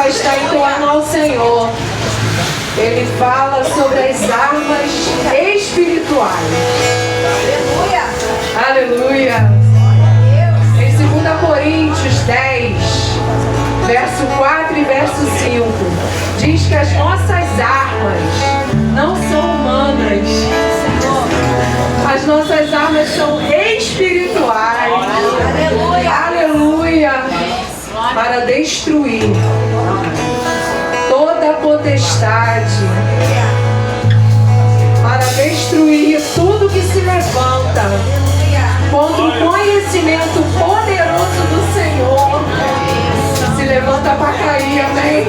vai estar entoando ao Senhor. Ele fala sobre as armas espirituais. Aleluia! Aleluia! Em 2 Coríntios 10, verso 4 e verso 5, diz que as nossas armas não são humanas. As nossas armas são espirituais. Aleluia! Aleluia! Para destruir toda potestade, para destruir tudo que se levanta contra o conhecimento poderoso do Senhor. Se levanta para cair, amém?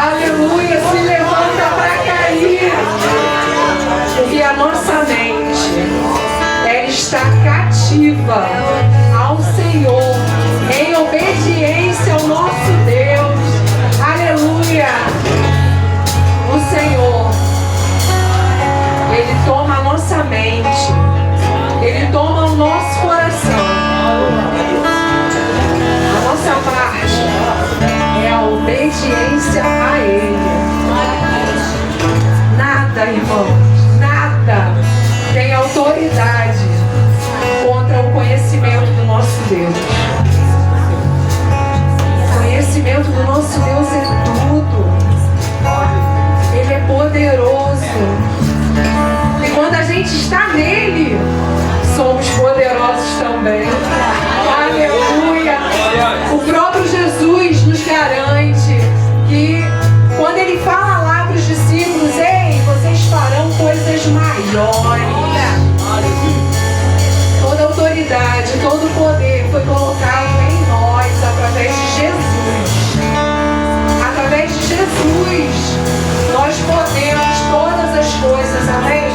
Aleluia! Se levanta para cair, porque a nossa mente, ela está cativa ao Senhor, em obediência ao nosso Deus. Aleluia! O Senhor, Ele toma a nossa mente, Ele toma o nosso coração. A nossa parte é a obediência a Ele. Nada, irmãos, nada tem autoridade contra o conhecimento do nosso Deus. O conhecimento do nosso Deus é tudo. Ele é poderoso. E quando a gente está nele, somos poderosos também. Aleluia! O próprio Jesus nos garante que quando Ele fala lá para os discípulos: ei, vocês farão coisas maiores. Toda autoridade, todo poder foi colocado em nós através de Jesus. Através de Jesus, nós podemos todas as coisas, amém?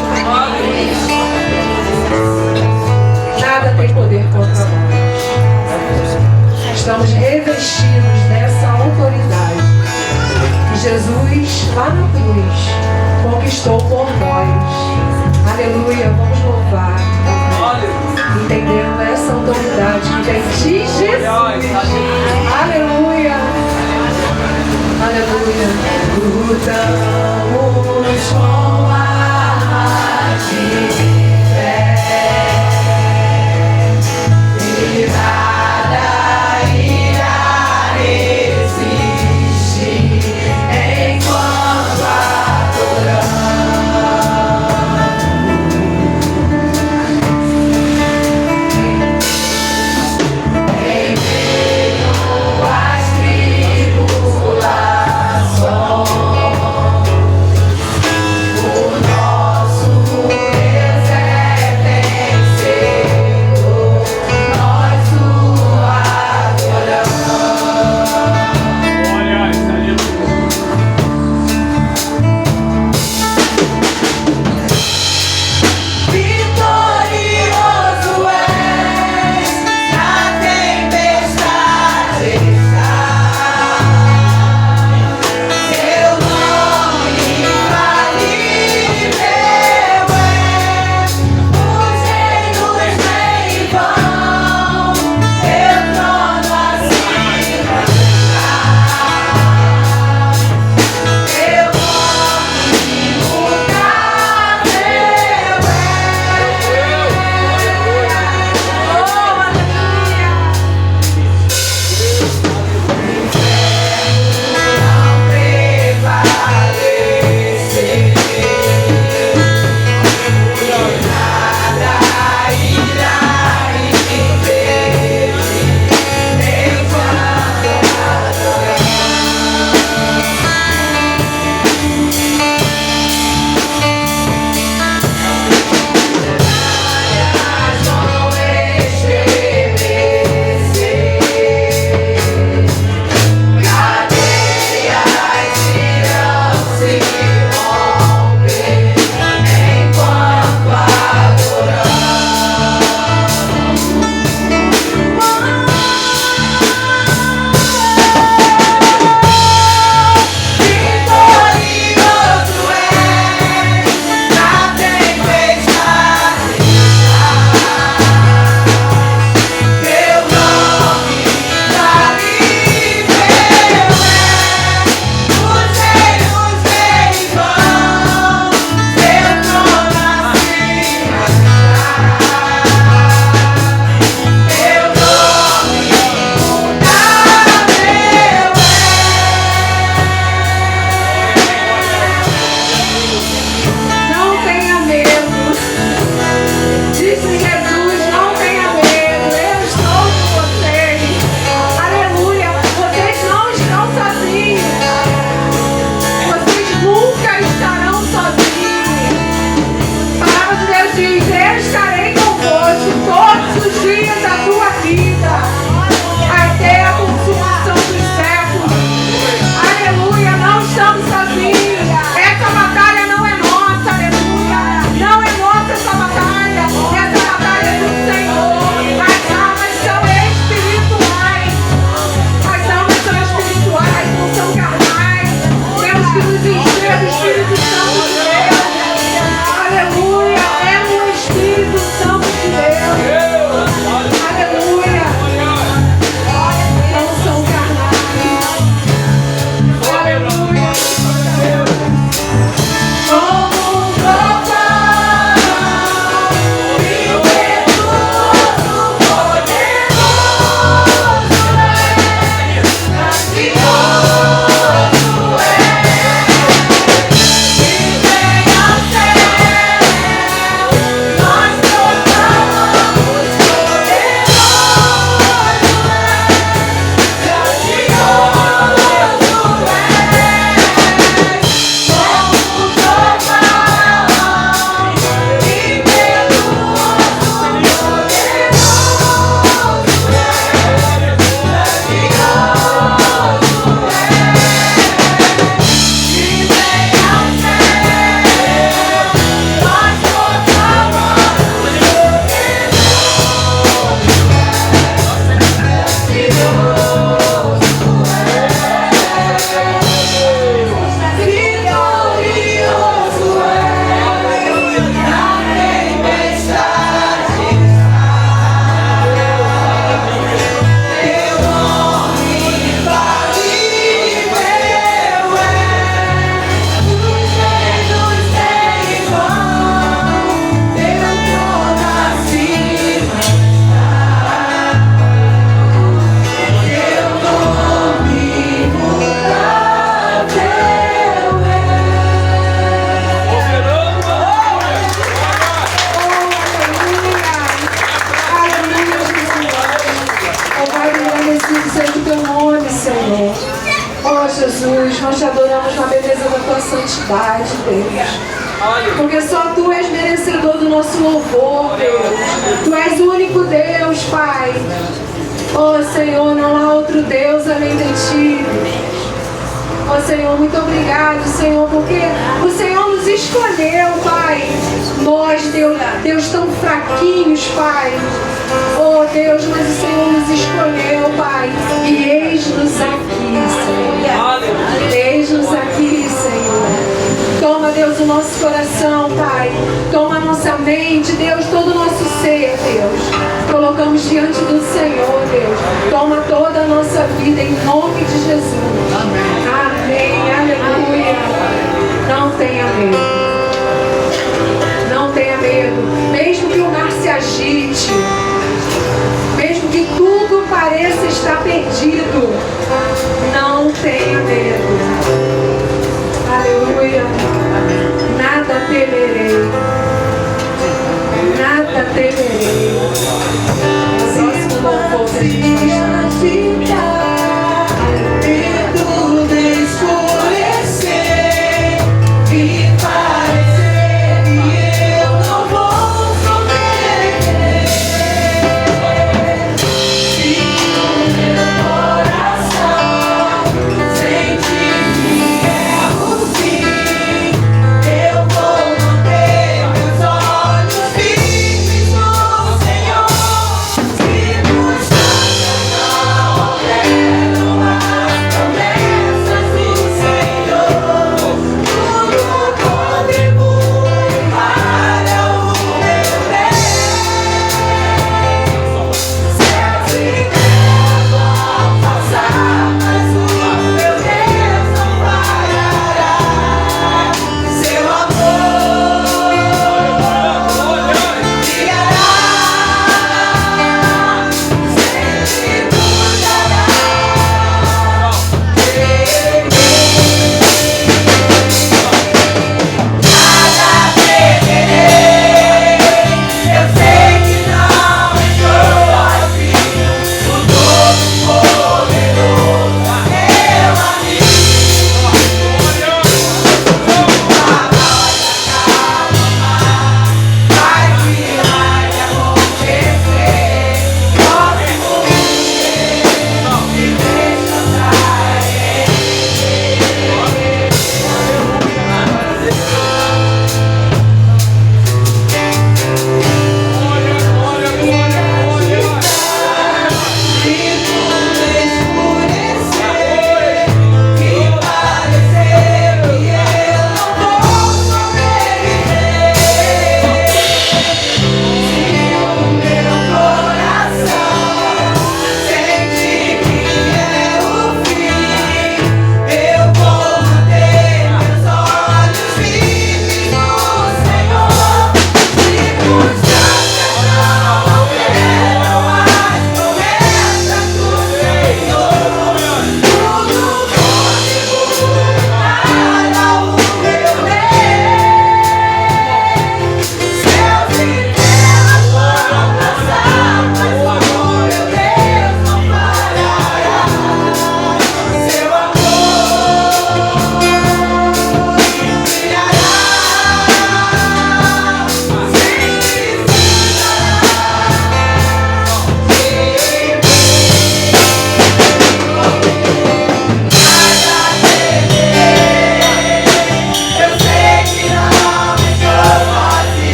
Nada tem poder contra nós. Estamos revestidos dessa autoridade que Jesus, lá na cruz, conquistou por nós. Aleluia, vamos louvar. Entendendo essa autoridade que vem de Jesus. Aleluia. Aleluia. Lutamos com armas de fé e nada irá resistir enquanto adoramos. Jesus, nós te adoramos na beleza da tua santidade, Deus. Porque só tu és merecedor do nosso louvor, Deus. Tu és o único Deus, Pai. Oh, Senhor, não há outro Deus além de ti. Oh, Senhor, muito obrigado, Senhor, porque o Senhor nos escolheu, Pai. Nós, Deus tão fraquinhos, Pai. Oh, Deus, mas o Senhor nos escolheu, Pai. E eis-nos aqui, Senhor. Eis-nos aqui, Senhor. Toma, Deus, o nosso coração, Pai. Toma a nossa mente, Deus, todo o nosso ser, Deus. Colocamos diante do Senhor, Deus. Toma toda a nossa vida em nome de Jesus. Amém. Aleluia. Não tenha medo. Não tenha medo. Mesmo que o mar se agite, mesmo que tudo pareça estar perdido, não tenha medo. Aleluia. Nada temerei. Nada temerei. Próximo louvor que a gente vai cantar. Eu vou manter meus olhos firmes no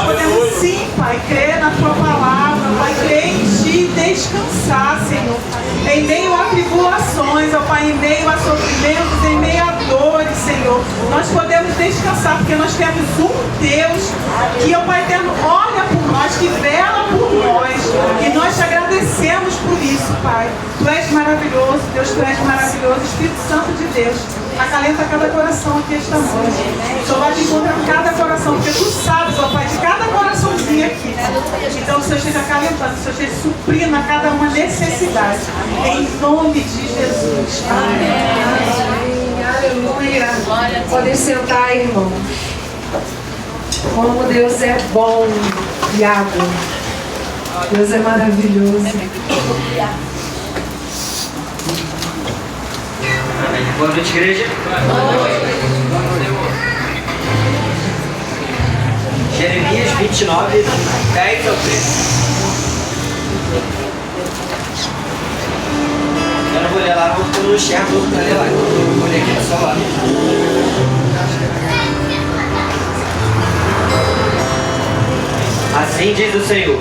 podemos sim, Pai, crer na Tua palavra, Pai, crer em Ti e descansar, Senhor. Em meio a tribulações, ó Pai, em meio a sofrimentos, em meio a dores, Senhor, nós podemos descansar, porque nós temos um Deus que, ó Pai eterno, olha por nós, que vela por nós, e nós te agradecemos por isso, Pai. Tu és maravilhoso, Deus, Tu és maravilhoso, Espírito Santo de Deus, acalenta cada coração aqui esta noite. O Senhor vai te encontrar em cada coração, porque Tu sabes, ó Pai, de cada coraçãozinho aqui. Então o Senhor esteja acalentando, o Senhor esteja suprindo a cada uma necessidade. Em nome de Jesus. Amém. Aleluia. Podem sentar, irmãos. Como Deus é bom, Iago. Deus é maravilhoso. Boa noite, igreja. Jeremias 29, 10 ao 13. Eu não vou ler lá, porque eu não enxergo para ler lá. Eu vou ler aqui no celular. Assim diz o Senhor: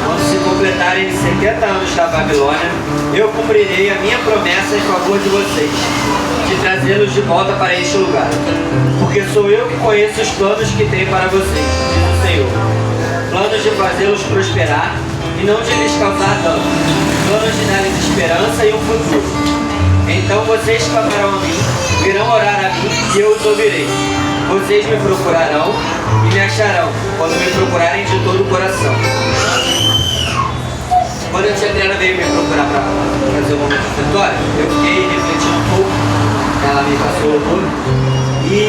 quando se completarem 70 anos da Babilônia, eu cumprirei a minha promessa em favor de vocês, de trazê-los de volta para este lugar. Porque sou eu que conheço os planos que tenho para vocês, diz o Senhor. Planos de fazê-los prosperar e não de lhes causar dano. Planos de dar-lhes esperança e um futuro. Então vocês clamarão a mim, virão orar a mim e eu os ouvirei. Vocês me procurarão e me acharão, quando me procurarem de todo o coração. Quando a tia Adriana veio me procurar para fazer o momento de vitória, eu fiquei refletindo um pouco, ela me passou o louvor. E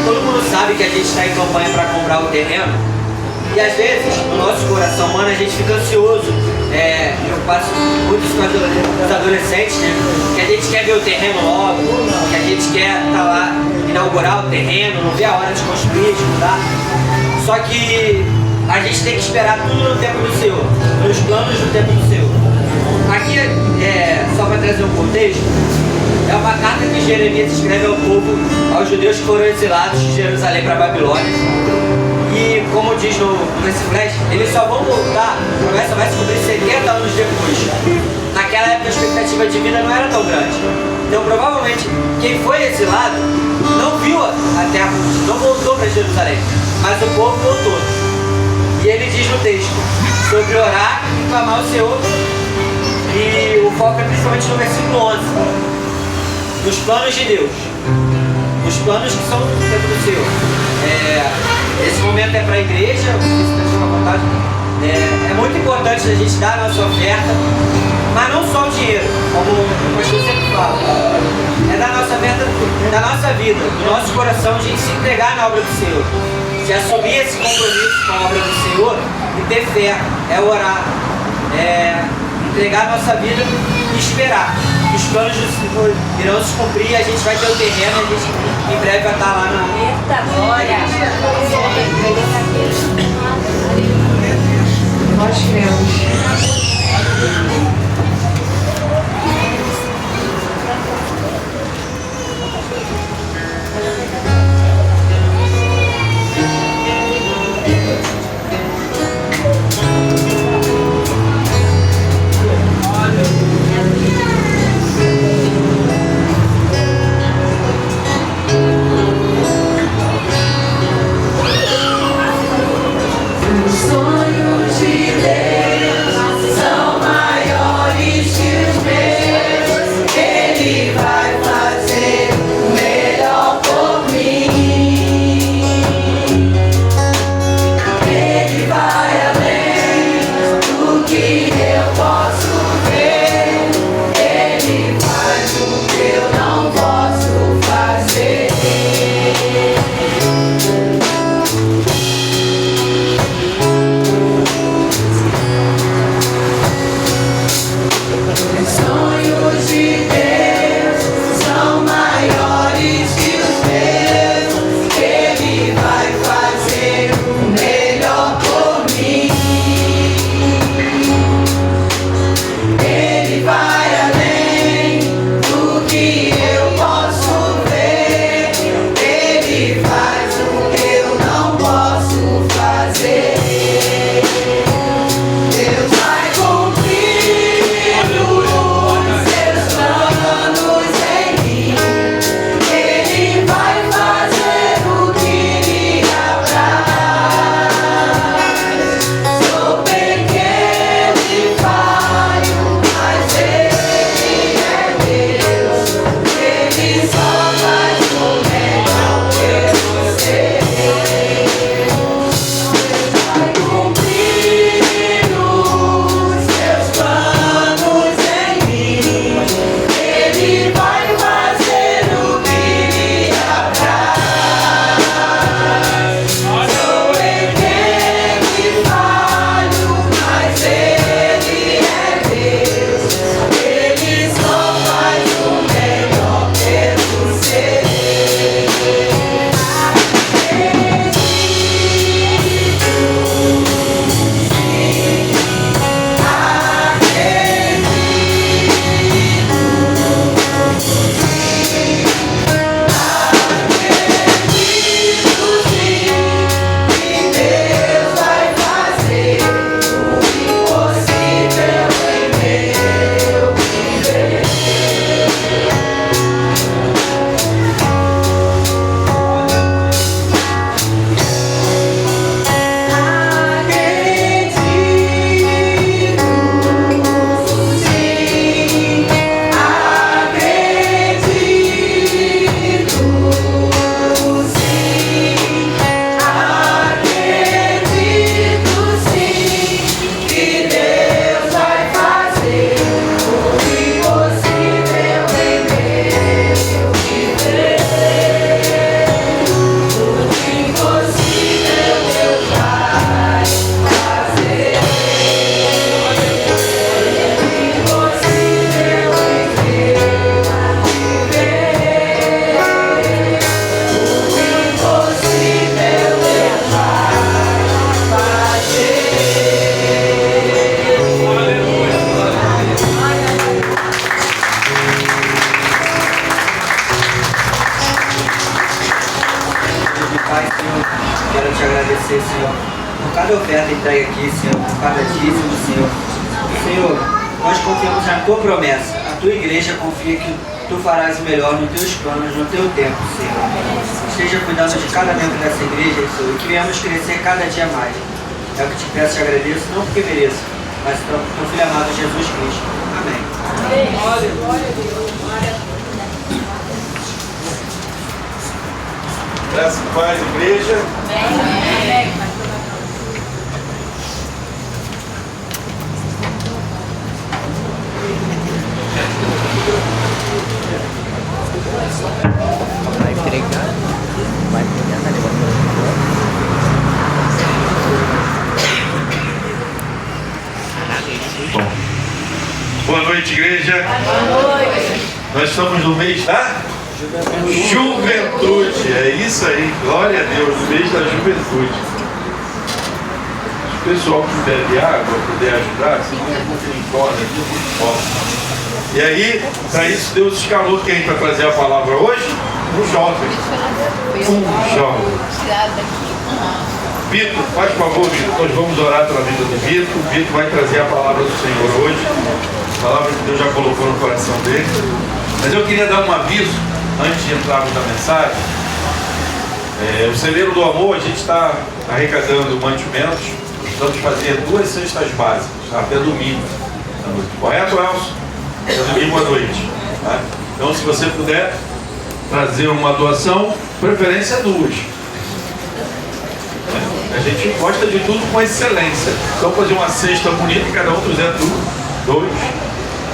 todo mundo sabe que a gente está em campanha para comprar o terreno. E às vezes, no nosso coração humano, a gente fica ansioso. Eu passo muito isso com os adolescentes, né? Que a gente quer ver o terreno logo, que a gente quer estar lá, inaugurar o terreno, não vê a hora de construir, de mudar. Só que a gente tem que esperar tudo no tempo do Senhor, nos planos do tempo do Senhor. Aqui, só para trazer um contexto, é uma carta que Jeremias escreve ao povo, aos judeus que foram exilados de Jerusalém para a Babilônia. E como diz nesse flash, eles só vão voltar, a promessa vai se cumprir 70 anos depois. Naquela época a expectativa de vida não era tão grande. Então provavelmente quem foi exilado não viu a terra, não voltou para Jerusalém, mas o povo voltou. E ele diz no texto sobre orar e clamar ao Senhor, e o foco é principalmente no versículo 11, nos planos de Deus, os planos que são dentro do Senhor. Esse momento é para a igreja, é muito importante a gente dar a nossa oferta, mas não só o dinheiro, como o pastor sempre fala, é da nossa oferta, da nossa vida, do nosso coração, de se entregar na obra do Senhor, de assumir esse compromisso com a obra do Senhor e ter fé, é orar, entregar a nossa vida e esperar. Os planos do Senhor irão se cumprir, a gente vai ter o terreno, a gente em breve vai estar lá na... Eita, glória! Nós cremos. Sonhos de Deus são maiores que os meus. Ele vai fazer o melhor por mim. Ele vai além do que eu posso ver. Ele faz o que eu não posso fazer. te agradecer, Senhor, por cada oferta entregue aqui, Senhor, por cada dízimo, Senhor. Senhor, nós confiamos na Tua promessa. A Tua igreja confia que Tu farás o melhor nos Teus planos, no Teu tempo, Senhor. Esteja cuidando de cada membro dessa igreja, Senhor, e que venhamos crescer cada dia mais. É o que te peço e te agradeço, não porque mereço, mas pelo Teu Filho amado Jesus Cristo. Amém. Glória a Deus. Graça e paz, igreja. Amém. Vai entregar, vai pegar, tá Bom. Boa noite, igreja. Boa noite. Nós estamos no mês da juventude. É isso aí, glória a Deus, no mês da juventude. Se o pessoal que bebe água puder ajudar, se não tem corda aqui, e aí, para isso, Deus escalou quem para trazer a palavra hoje? Um jovem. Um jovem. Vitor, faz favor, Vitor, nós vamos orar pela vida do Vitor. O Vitor vai trazer a palavra do Senhor hoje. A palavra que Deus já colocou no coração dele. Mas eu queria dar um aviso, antes de entrarmos na mensagem. O Celeiro do Amor, a gente está arrecadando mantimentos. Vamos fazer 2 cestas básicas, até domingo à noite. Correto, Elcio? Até domingo à noite. Tá? Então, se você puder trazer uma doação, preferência 2. A gente gosta de tudo com excelência. Então, fazer uma cesta bonita e cada um trouxer 2.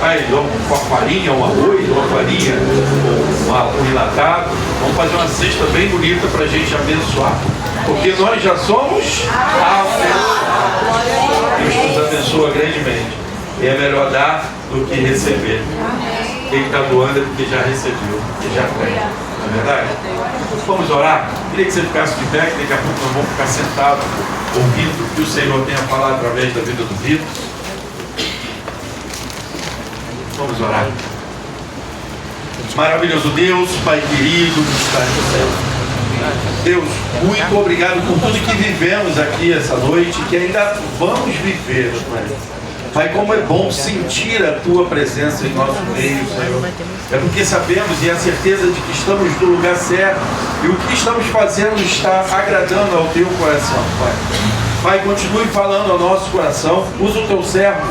Aí, uma farinha, um arroz, uma farinha, um enlatado. Vamos fazer uma cesta bem bonita para a gente abençoar. Porque nós já somos abençoados. Deus nos abençoa grandemente. E é melhor dar do que receber. Quem está doando é porque já recebeu, porque já tem. Não é verdade? Vamos orar? Queria que você ficasse de pé, que daqui a pouco nós vamos ficar sentados, ouvindo o que o Senhor tem a falar através da vida do Vitor. Vamos orar. Maravilhoso Deus, Pai querido, que está no céu. Deus, muito obrigado por tudo que vivemos aqui essa noite, que ainda vamos viver, Pai. Pai, como é bom sentir a Tua presença em nosso meio, Senhor. É porque sabemos e a certeza de que estamos no lugar certo e o que estamos fazendo está agradando ao Teu coração, Pai. Pai, continue falando ao nosso coração. Usa o Teu servo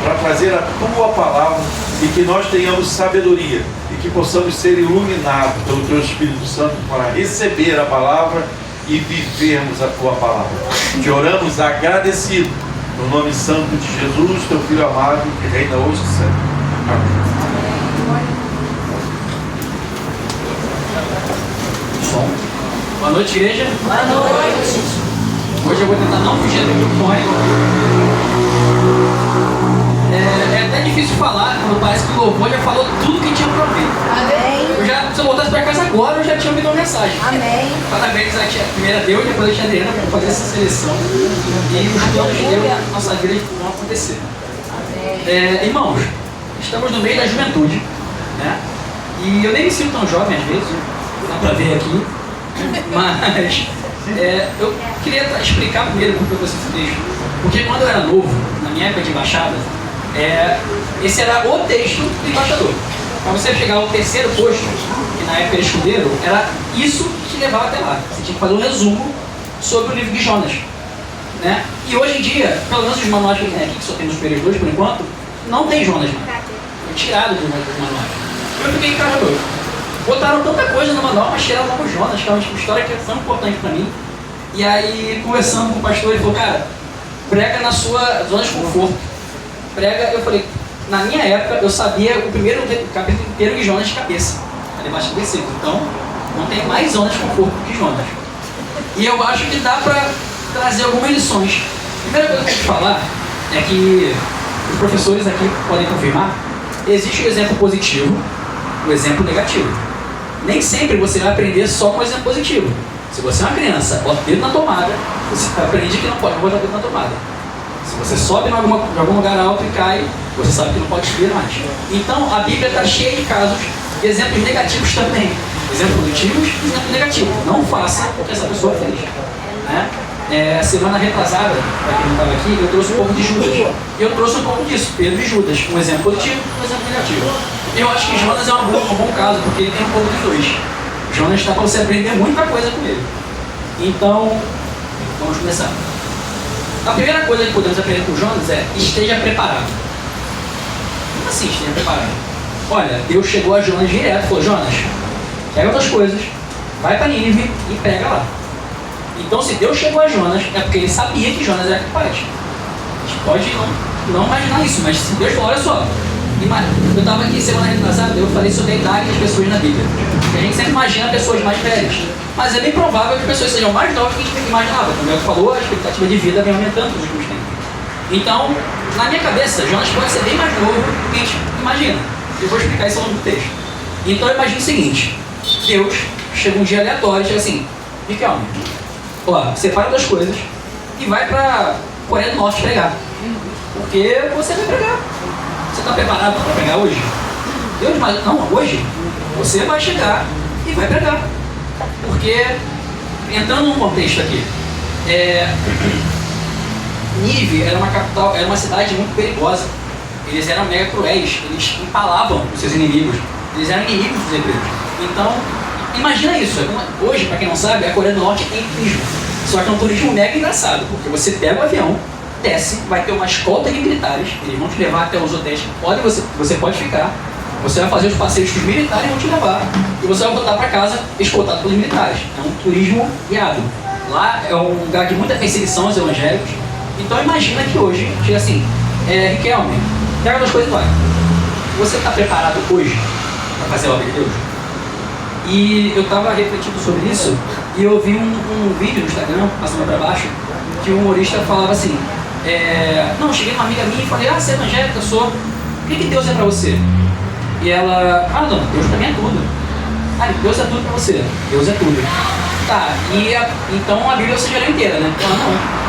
para trazer a Tua palavra e que nós tenhamos sabedoria e que possamos ser iluminados pelo Teu Espírito Santo para receber a palavra e vivermos a Tua palavra. Te oramos agradecido no nome santo de Jesus, Teu Filho amado, que reina hoje e sempre. Amém. Som. Boa noite, igreja. Boa noite. Hoje eu vou tentar não fugir do microfone. É até difícil falar, quando parece que o louvor já falou tudo que tinha para ouvir. Amém. Se eu voltasse para casa agora, eu já tinha ouvido uma mensagem. Amém. Parabéns à tia, primeiro a Deus e depois a tia Adriana por fazer essa seleção. E os planos de Deus na nossa vida vão acontecer. Irmãos, estamos no meio da juventude, né? E eu nem me sinto tão jovem às vezes, dá para ver aqui. Mas eu queria explicar primeiro por que eu esse texto. Porque quando eu era novo, na minha época de embaixada, esse era o texto do embaixador. Para você chegar ao terceiro posto, que na época eles escolheram, era isso que levava até lá. Você tinha que fazer um resumo sobre o livro de Jonas, né? E hoje em dia, pelo menos os manuais que tem aqui, que só tem nos primeiros 2 por enquanto, não tem Jonas mais. Foi tirado do manual. Eu fiquei caramba. Botaram tanta coisa no manual, mas tiraram logo Jonas, que é uma história que é tão importante para mim. E aí, conversando com o pastor, ele falou, cara, prega na sua zona de conforto. Prega, eu falei, na minha época, eu sabia o primeiro capítulo inteiro de Jonas de cabeça. Ali embaixo do versículo. Então, não tem mais zona de conforto que Jonas. E eu acho que dá para trazer algumas lições. A primeira coisa que eu tenho que falar é que os professores aqui podem confirmar, existe o exemplo positivo e o exemplo negativo. Nem sempre você vai aprender só com o exemplo positivo. Se você é uma criança, bota o dedo na tomada, você aprende que não pode botar o dedo na tomada. Se você sobe em algum lugar alto e cai, você sabe que não pode subir mais. Então, a Bíblia está cheia de casos de exemplos negativos também. Exemplos positivos e exemplos negativos. Não faça o que essa pessoa fez, né? semana retrasada, para quem não estava aqui, eu trouxe um pouco de Judas. E eu trouxe um pouco disso, Pedro e Judas. Um exemplo positivo e um exemplo negativo. Eu acho que Jonas é um bom caso, porque ele tem um pouco dos dois. Jonas está para você aprender muita coisa com ele. Então, vamos começar. A primeira coisa que podemos aprender com Jonas é: esteja preparado. Como assim esteja preparado? Olha, Deus chegou a Jonas direto e falou: Jonas, pega outras coisas, vai para Nínive e prega lá. Então, se Deus chegou a Jonas, é porque ele sabia que Jonas era capaz. A gente pode não imaginar isso, mas se Deus falou: olha só, eu estava aqui semana retrasada, eu falei sobre a idade das pessoas na Bíblia. Porque a gente sempre imagina pessoas mais velhas, mas é bem provável que pessoas sejam mais novas do que a gente imaginava. Como eu falou, a expectativa de vida vem aumentando nos últimos tempos. Então, na minha cabeça, Jonas pode ser bem mais novo do que a gente imagina. Eu vou explicar isso ao longo do texto. Então, eu imagino o seguinte: Deus chega um dia aleatório e chega assim: Miquel, ó, separa das coisas e vai para Coreia do Norte pregar. Porque você vai pregar. Você está preparado para pregar hoje? Deus, mas não, hoje você vai chegar e vai pregar. Porque, entrando num contexto aqui, Nínive era uma capital, era uma cidade muito perigosa. Eles eram mega cruéis, eles empalavam os seus inimigos, eles eram inimigos dos hebreus. Então, imagina isso. Hoje, para quem não sabe, a Coreia do Norte tem turismo. Só que é um turismo mega engraçado, porque você pega o avião, desce, vai ter uma escolta de militares, eles vão te levar até os hotéis que você pode ficar, você vai fazer os passeios que os militares vão te levar, e você vai voltar para casa escoltado pelos militares. É um turismo guiado. Lá é um lugar de muita perseguição aos evangélicos. Então imagina que hoje, chega assim: Riquelme, pega duas coisas e vai. Você está preparado hoje para fazer a obra de Deus? E eu estava refletindo sobre isso, e eu vi um vídeo no Instagram, passando para baixo, que o humorista falava assim: não, cheguei numa amiga minha e falei: você é evangélica? Eu sou. O que Deus é para você? E ela: não, Deus para mim é tudo. Deus é tudo para você. Deus é tudo. Tá, então a Bíblia você já leu inteira, né? Ela: não.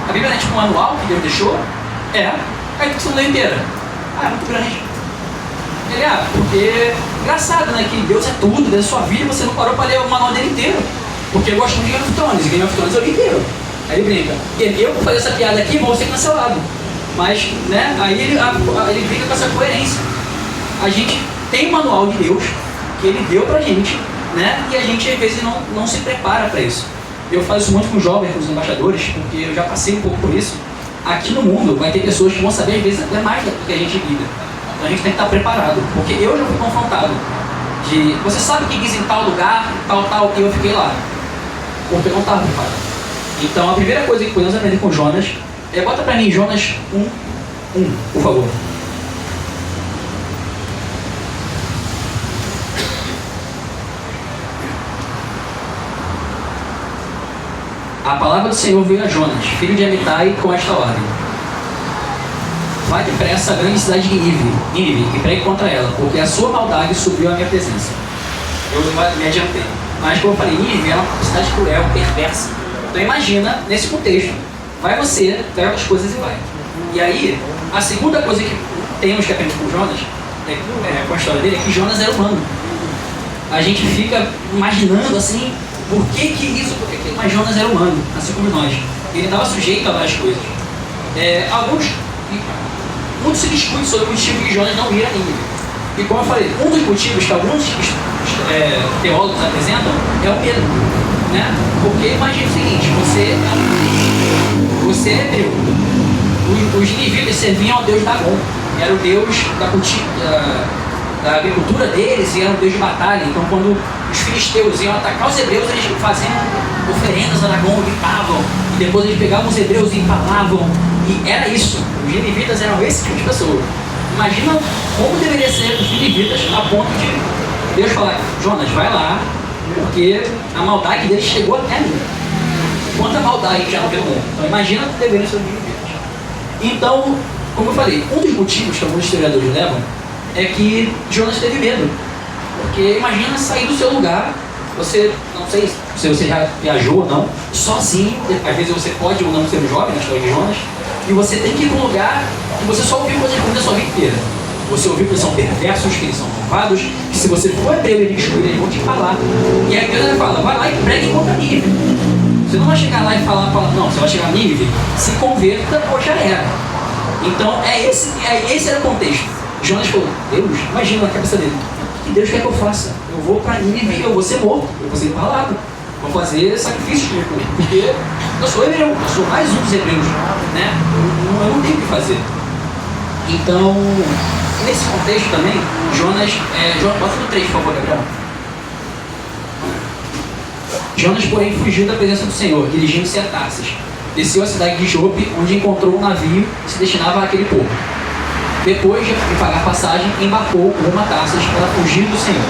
A Bíblia não é tipo um manual que Deus deixou? Aí por que você não leu inteira? É muito grande. Ele: porque engraçado, né? Que Deus é tudo, Deus é sua vida, você não parou para ler o manual dele inteiro. Porque eu gosto muito de Game of Thrones, e Game of Thrones eu li inteiro. Aí ele brinca: eu vou fazer essa piada aqui, vou ser cancelado. Mas, né, aí ele brinca com essa coerência. A gente tem um manual de Deus, que ele deu pra gente, né, e a gente às vezes não se prepara para isso. Eu faço isso muito com os jovens, com os embaixadores, porque eu já passei um pouco por isso. Aqui no mundo vai ter pessoas que vão saber às vezes até mais do que a gente vive. Então a gente tem que estar preparado, porque eu já fui confrontado de: você sabe que quis em tal lugar, tal, e eu fiquei lá. Porque eu não estava preparado. Então a primeira coisa que podemos aprender com Jonas bota para mim Jonas 1:1, por favor. A palavra do Senhor veio a Jonas, filho de Amitai, com esta ordem: vai depressa à grande cidade de Nínive e pregue contra ela, porque a sua maldade subiu à minha presença. Eu me adiantei. Mas como eu falei, Nínive é uma cidade cruel, perversa. Então imagina, nesse contexto, vai você, pega as coisas e vai. E aí, a segunda coisa que temos que aprender com Jonas, com a história dele, é que Jonas era humano. A gente fica imaginando assim, por que isso, mas Jonas era humano, assim como nós. Ele estava sujeito a várias coisas. Muito se discute sobre o motivo que Jonas não ir a Nínive. E como eu falei, um dos motivos que alguns teólogos apresentam é o medo, né? Porque imagine o seguinte: você é hebreu. Os ninivitas serviam ao deus Dagon, era o deus da agricultura deles e era um deus de batalha. Então quando os filisteus iam atacar os hebreus, eles faziam oferendas a Dagon, limpavam, e depois eles pegavam os hebreus e empalavam, e era isso. Os ninivitas eram esse tipo de pessoa. Imagina como deveria ser os ninivitas a ponto de Deus falar: Jonas, vai lá, porque a maldade deles chegou até mim. Quanta maldade já não viu. Então imagina como deveriam ser os ninivitas. Então, como eu falei, um dos motivos que alguns historiadores levam é que Jonas teve medo. Porque imagina sair do seu lugar, você, não sei se você já viajou ou não, sozinho, às vezes você pode ou não ser jovem na história de Jonas, e você tem que ir para um lugar que você só ouviu coisas ruins a sua vida inteira. Você ouviu que eles são perversos, que eles são malvados, que se você for hebreu e excluir, eles vão te falar. E aí Deus fala: vai lá e pregue contra Nínive. Você não vai chegar lá e falar, não, você vai chegar a Nínive, se converta ou já era. Então, esse era o contexto. Jonas falou, Deus, imagina na cabeça dele, o que Deus quer que eu faça? Eu vou para Nínive, eu vou ser morto, eu vou ser empalado, vou fazer sacrifícios de meu povo, porque eu sou hebreu, eu sou mais um dos hebreus, né? Eu não tenho o que fazer. Então, nesse contexto também, Jonas, bota no 3, por favor, Gabriel. Jonas, porém, fugiu da presença do Senhor, dirigindo-se a Tarsis. Desceu à cidade de Jope, onde encontrou um navio que se destinava àquele povo. Depois de pagar passagem, embarcou rumo a Tarsis para fugir do Senhor.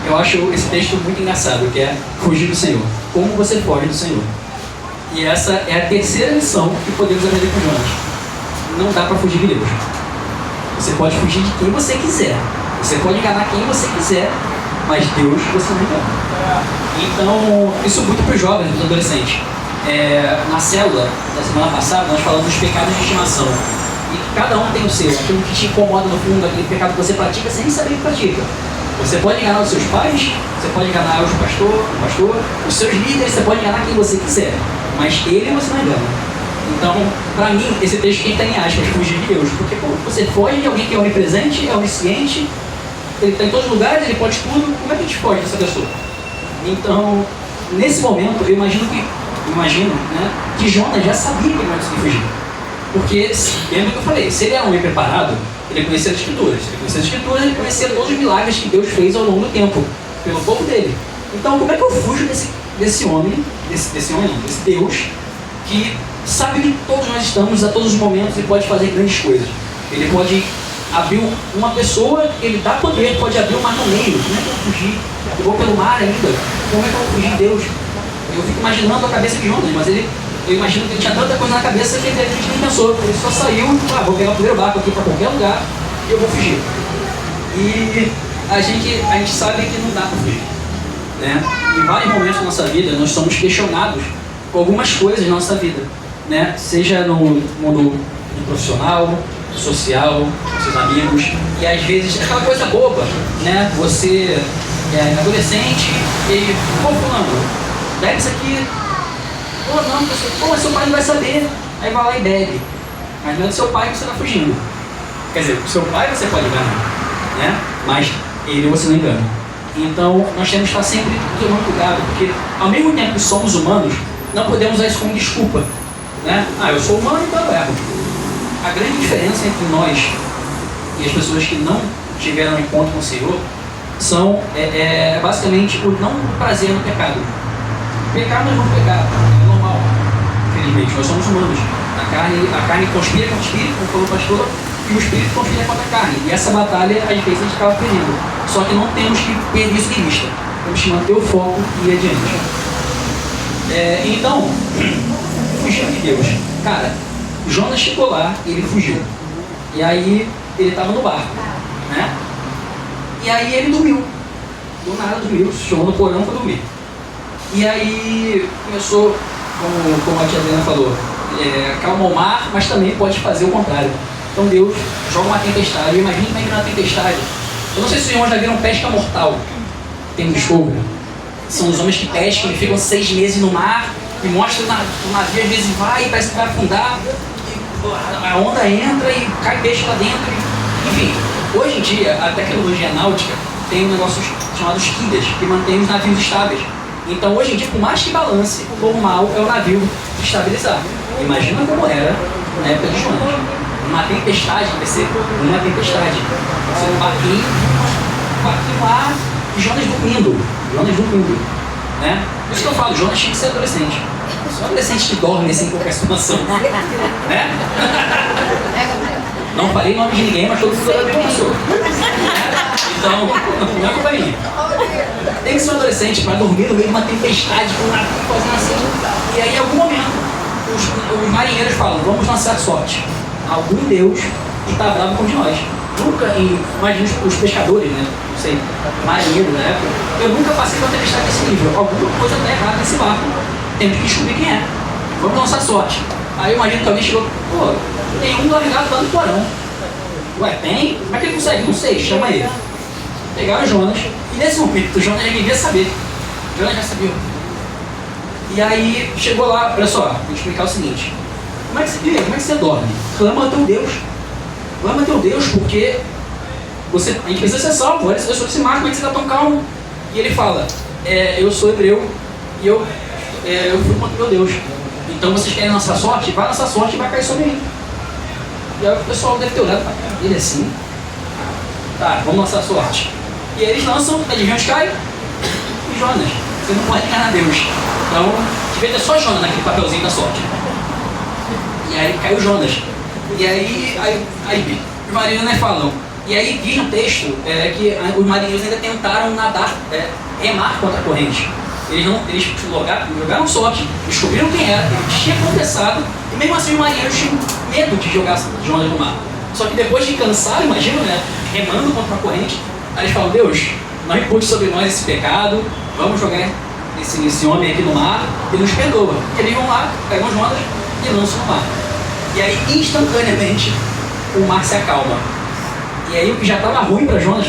Eu acho esse texto muito engraçado, que é fugir do Senhor. Como você foge do Senhor? E essa é a terceira lição que podemos aprender com Jonas. Não dá para fugir de Deus. Você pode fugir de quem você quiser. Você pode enganar quem você quiser, mas Deus você não engana. Então, isso muito para os jovens, para os adolescentes. Na célula da semana passada, nós falamos dos pecados de estimação. E que cada um tem o seu, aquilo que te incomoda no fundo, aquele pecado que você pratica sem saber que pratica. Você pode enganar os seus pais, você pode enganar o pastor, os seus líderes, você pode enganar quem você quiser, mas ele você não engana. Então, para mim, esse texto tem que estar em aspas, fugir de Deus, porque quando você foge de alguém que é onipresente, é onisciente, ele está em todos os lugares, ele pode tudo, como é que a gente foge dessa pessoa? Então, nesse momento, eu imagino, né, que Jonas já sabia que ele não ia conseguir fugir. Porque, lembra que eu falei, se ele era um homem preparado, ele conhecia as Escrituras. Se ele conhecia as Escrituras, ele conhecia todos os milagres que Deus fez ao longo do tempo, pelo povo dele. Então, como é que eu fujo desse homem, desse Deus, que sabe que todos nós estamos, a todos os momentos, ele pode fazer grandes coisas. Ele pode abrir uma pessoa, ele dá poder, pode abrir um mar no meio. Como é que eu vou fugir? Eu vou pelo mar ainda. Como é que eu vou fugir de Deus? Eu fico imaginando a cabeça de Jonas, mas eu imagino que ele tinha tanta coisa na cabeça que ele nem pensou. Ele só saiu, vou pegar o primeiro barco aqui para qualquer lugar e eu vou fugir. E a gente sabe que não dá para fugir. Né? Em vários momentos da nossa vida, nós somos questionados com algumas coisas na nossa vida. Né? Seja no mundo profissional, social, com seus amigos. E às vezes, aquela coisa boba, né? Você é adolescente e, fulano, bebe isso aqui. Não, seu pai não vai saber. Aí vai lá e bebe. Mas não é do seu pai que você está fugindo. Quer dizer, o seu pai você pode enganar, né? Mas ele você não engana. Então, nós temos que estar sempre tomando cuidado, porque ao mesmo tempo que somos humanos, não podemos usar isso como desculpa, né? Eu sou humano, então eu erro. A grande diferença entre nós e as pessoas que não tiveram encontro com o Senhor são basicamente o não prazer no pecado. Pecar nós vamos pecar, é normal, infelizmente, nós somos humanos. A carne conspira contra o espírito, como falou o pastor, e o espírito conspira contra a carne. E essa batalha, às vezes, a gente acaba perdendo. Só que não temos que perder isso de vista. Temos que manter o foco e ir adiante. Então, fugir de Deus. Cara, Jonas chegou lá e ele fugiu. E aí, ele estava no barco, né? E aí ele dormiu. Do nada dormiu, chegou no porão para dormir. E aí começou, como a tia Adriana falou, calma o mar, mas também pode fazer o contrário. Então Deus joga uma tempestade. Imagina como é que na tempestade. Eu não sei se os irmãos já viram pesca mortal. Tem um Discovery. São os homens que pescam e ficam 6 meses no mar e mostram o navio, às vezes vai e parece que vai afundar. E a onda entra e cai peixe lá dentro. Enfim, hoje em dia a tecnologia náutica tem um negócio chamado esquidas que mantém os navios estáveis. Então hoje em dia, por mais que balance, o normal é o navio estabilizar. Imagina como era na época de Jonas. Uma tempestade, vai ser uma tempestade. Vai ser um barquinho lá e Jonas dormindo. Né? Por isso que eu falo, Jonas tinha que ser adolescente. Só adolescente que dorme assim em qualquer situação. Né? Não falei o nome de ninguém, mas todo mundo é a mesma pessoa. Então, não é culpa minha. Tem que ser um adolescente para dormir no meio de uma tempestade, com nada fazendo assim. E aí, em algum momento, os marinheiros falam: vamos lançar sorte. Algum Deus que está bravo com nós. Nunca, imagina os pescadores, né? Não sei, marinheiros na época. Eu nunca passei por uma tempestade desse nível. Alguma coisa está errada nesse barco. Temos que descobrir quem é. Vamos lançar sorte. Aí eu imagino que alguém chegou: tem um largado lá no porão. Ué, tem? Como é que ele consegue? Não sei, chama ele. Pegaram o Jonas, e nesse momento o Jonas já devia saber. Jonas já sabia. E aí chegou lá, olha só, vou explicar o seguinte. Como é que você vive? Como é que você dorme? Clama ao teu Deus. Clama ao teu Deus, porque a gente precisa ser salvo. Olha, eu sou esse mar, como é que você está tão calmo? E ele fala, eu sou hebreu e eu fui contra o meu Deus. Então vocês querem lançar sorte? Vai lançar sorte e vai cair sobre mim. E aí o pessoal deve ter olhado para ele assim. Tá, vamos lançar sorte. E aí eles lançam, adivinha onde cai? Em Jonas. Você não pode enganar Deus. Então, devia ter só Jonas naquele papelzinho da sorte. E aí caiu Jonas. E aí os marinheiros falam. E aí diz no texto que os marinheiros ainda tentaram nadar, remar contra a corrente. Eles jogaram sorte, descobriram quem era, ele tinha confessado, e mesmo assim os marinheiros tinham medo de jogar Jonas no mar. Só que depois de cansar, imagina, né, remando contra a corrente, aí eles falam, Deus, não impute sobre nós esse pecado, vamos jogar esse homem aqui no mar e nos perdoa. Eles vão lá, pegam Jonas e lançam no mar. E aí, instantaneamente, o mar se acalma. E aí, o que já estava ruim para Jonas,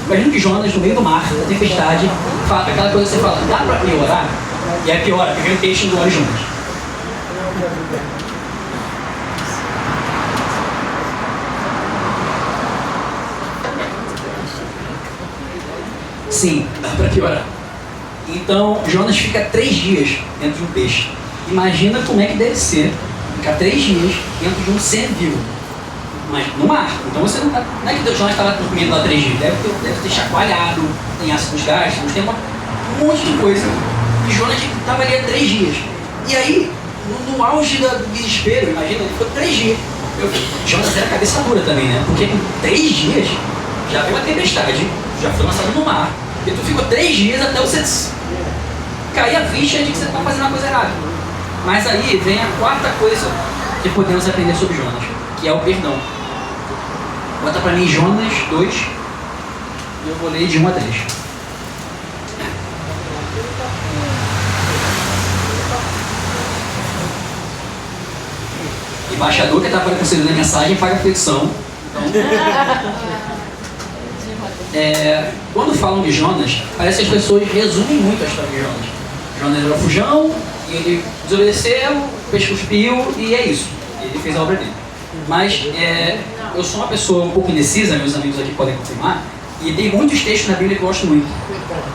imagina que Jonas, no meio do mar, da tempestade, fala aquela coisa que você fala, dá para piorar? E aí piora, porque vem o peixe do olho de Jonas. Sim, dá para piorar. Então, Jonas fica 3 dias dentro de um peixe. Imagina como é que deve ser ficar 3 dias dentro de um ser vivo. Mas no mar. Então você não é que Jonas estava dormindo lá 3 dias. Deve ter chacoalhado, tem ácidos gástricos, tem um monte de coisa. E Jonas estava ali há 3 dias. E aí, no auge do desespero, imagina, ele ficou 3 dias. Jonas era cabeça dura também, né? Porque com 3 dias já veio uma tempestade, já foi lançado no mar. E tu ficou 3 dias até você cair a ficha de que você está fazendo uma coisa errada. Mas aí vem a 4ª coisa que podemos aprender sobre Jonas, que é o perdão. Bota para mim Jonas 2 e eu vou ler de 1 a 3. Embaixador que está aconselhando a mensagem paga a flexão. Quando falam de Jonas, parece que as pessoas resumem muito a história de Jonas. Jonas era fujão, e ele desobedeceu, o peixe cuspiu e é isso. Ele fez a obra dele. Mas eu sou uma pessoa um pouco indecisa, meus amigos aqui podem confirmar, e tem muitos textos na Bíblia que eu gosto muito.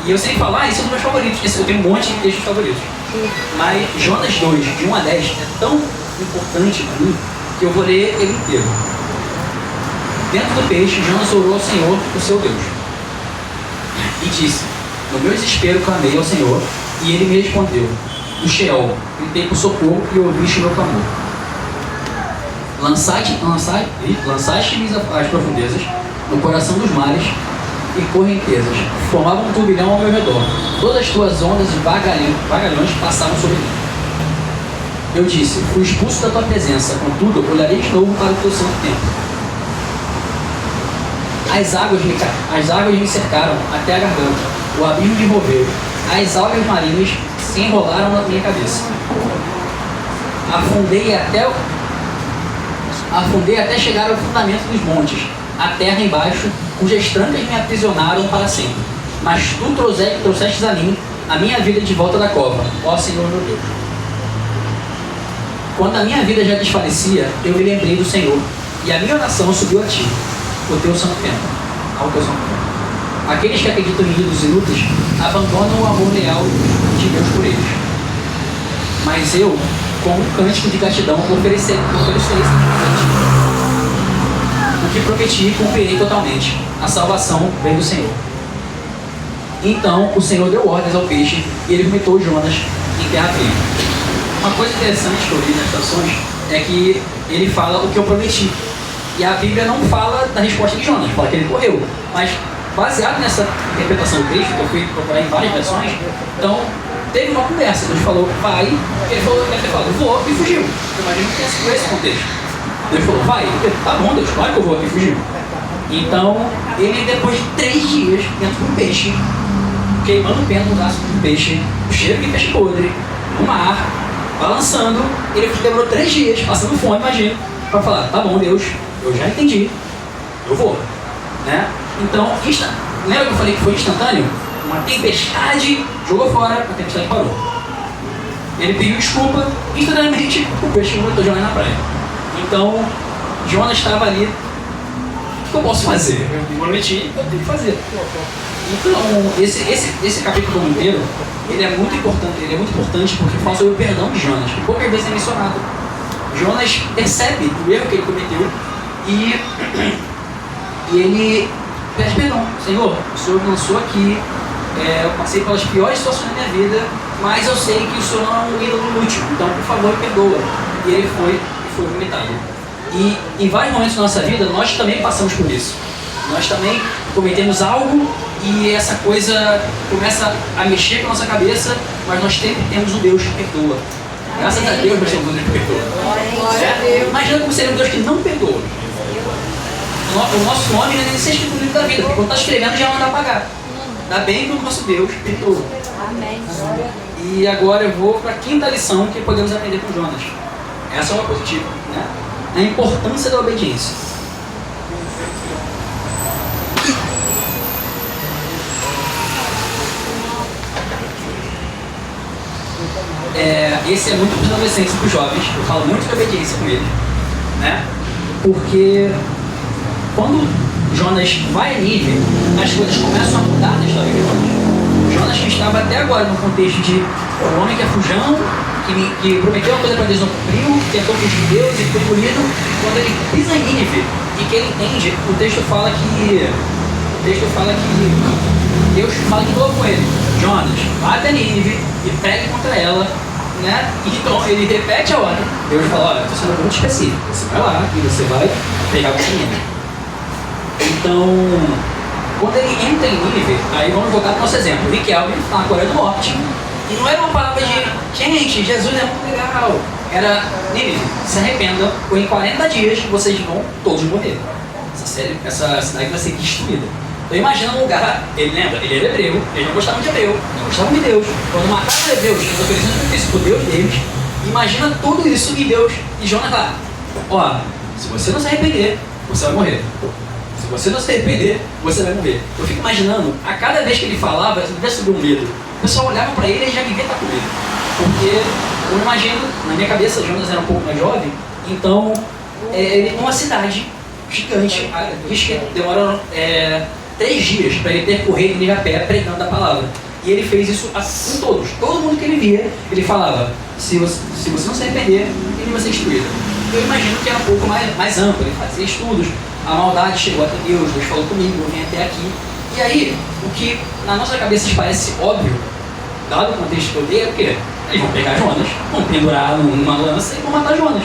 E eu sempre falo, isso é um dos meus favoritos, eu tenho um monte de textos favoritos. Mas Jonas 2, de 1 a 10, é tão importante para mim que eu vou ler ele inteiro. Dentro do peixe, Jonas orou ao Senhor, o seu Deus, e disse, no meu desespero clamei ao Senhor, e ele me respondeu, do Sheol, gritei por socorro e ouviste o meu clamor. Lançaste-me as profundezas, no coração dos mares e correntezas, formavam um turbilhão ao meu redor, todas as tuas ondas e vagalhões passavam sobre mim. Eu disse, fui expulso da tua presença, contudo, olharei de novo para o teu santo templo. As águas me cercaram até a garganta, o abismo me envolveu, as algas marinhas se enrolaram na minha cabeça. Afundei até chegar ao fundamento dos montes, a terra embaixo, cujas trancas me aprisionaram para sempre. Mas tu trouxestes a mim a minha vida de volta da cova, ó Senhor meu Deus. Quando a minha vida já desfalecia, eu me lembrei do Senhor, e a minha oração subiu a ti, o teu santo templo, ao teu santo templo. Aqueles que acreditam em ídolos inúteis abandonam o amor leal de Deus por eles. Mas eu, com um cântico de gratidão, oferecerei o que prometi, cumprirei totalmente. A salvação vem do Senhor. Então o Senhor deu ordens ao peixe e ele vomitou Jonas em terra firme. Uma coisa interessante que eu li nas citações é que ele fala o que eu prometi. E a Bíblia não fala da resposta de Jonas, fala que ele correu. Mas baseado nessa interpretação do texto, que eu fui procurar em várias versões, então teve uma conversa. Deus falou, vai, ele falou, deve ter falado, vou, e fugiu. Eu imagino que tenha sido esse contexto. Deus falou, vai, tá bom Deus, claro que eu vou, e fugiu. Então, ele depois de 3 dias dentro do peixe, queimando o pêndulo do braço do peixe, o cheiro de peixe podre, no mar, balançando, ele demorou 3 dias, passando fome, imagina, para falar, tá bom Deus, eu já entendi, eu vou. Né? Então, lembra que eu falei que foi instantâneo? Uma tempestade jogou fora, a tempestade parou. Ele pediu desculpa, instantaneamente o peixe botou Jonas na praia. Então, Jonas estava ali, o que eu posso fazer? Eu prometi, eu tenho que fazer. Então, esse capítulo inteiro, ele é muito importante porque fala sobre o perdão de Jonas, que poucas vezes é mencionado. Jonas percebe o erro que ele cometeu e ele pede perdão. Senhor, o Senhor me lançou aqui, eu passei pelas piores situações da minha vida, mas eu sei que o Senhor não é um ídolo inútil, então por favor me perdoa. E ele foi vomitado. E em vários momentos da nossa vida, nós também passamos por isso. Nós também cometemos algo e essa coisa começa a mexer com a nossa cabeça, mas nós sempre temos um Deus que perdoa. Graças a Deus nós temos um Deus que perdoa. Imagina como seria um Deus que não perdoa. O nosso nome não é nem ser escrito no livro da vida, porque quando está escrevendo já manda apagar. Ainda bem que o nosso Deus perdoa. Amém. E agora eu vou para a quinta lição que podemos aprender com Jonas. Essa é uma positiva, né? A importância da obediência. Esse é muito para os adolescentes e para os jovens. Eu falo muito de obediência com eles, né? Porque quando Jonas vai a Nínive, as coisas começam a mudar na história de Jonas. Jonas, que estava até agora no contexto de um homem que é fujão, que prometeu uma coisa para Deus, não cumpriu, tentou fugir de Deus e foi engolido. Quando ele pisa em Nínive e que ele entende, o texto fala que Deus fala de novo com ele: Jonas, vá até Nínive e pregue contra ela, né? Então ele repete a ordem. Deus fala: olha, eu estou sendo muito específico, você vai lá e você vai pegar com Nínive. Então, quando ele entra em Nínive, aí vamos voltar para o nosso exemplo. Riquelme está na Coreia do Norte. E não era uma palavra de, gente, Jesus é muito legal. Era, Nínive, se arrependam, ou em 40 dias vocês vão todos morrer. Essa cidade vai ser destruída. Então imagina um lugar, ele lembra, ele era hebreu, eles não gostavam de hebreu, não gostavam de Deus. Quando mataram os hebreus, eles ofereciam sacrifício por Deus deles. Imagina tudo isso e Deus, e Jonas lá, ó, se você não se arrepender, você vai morrer. Se você não se arrepender, você vai morrer. Eu fico imaginando, a cada vez que ele falava, ele devia subir um medo. O pessoal olhava para ele e já vivia estar com medo. Porque eu imagino, na minha cabeça, Jonas era um pouco mais jovem, então ele numa cidade gigante, diz que demora 3 dias para ele percorrer Nínive a pé pregando a palavra. E ele fez isso com todos. Todo mundo que ele via, ele falava: se você não se arrepender, ele vai ser destruído. Eu imagino que era um pouco mais amplo, ele fazia estudos, a maldade chegou até Deus, Deus falou comigo, eu vim até aqui. E aí, o que na nossa cabeça parece óbvio, dado o contexto que eu dei, é o quê? Eles vão pegar Jonas, vão pendurar numa lança e vão matar Jonas.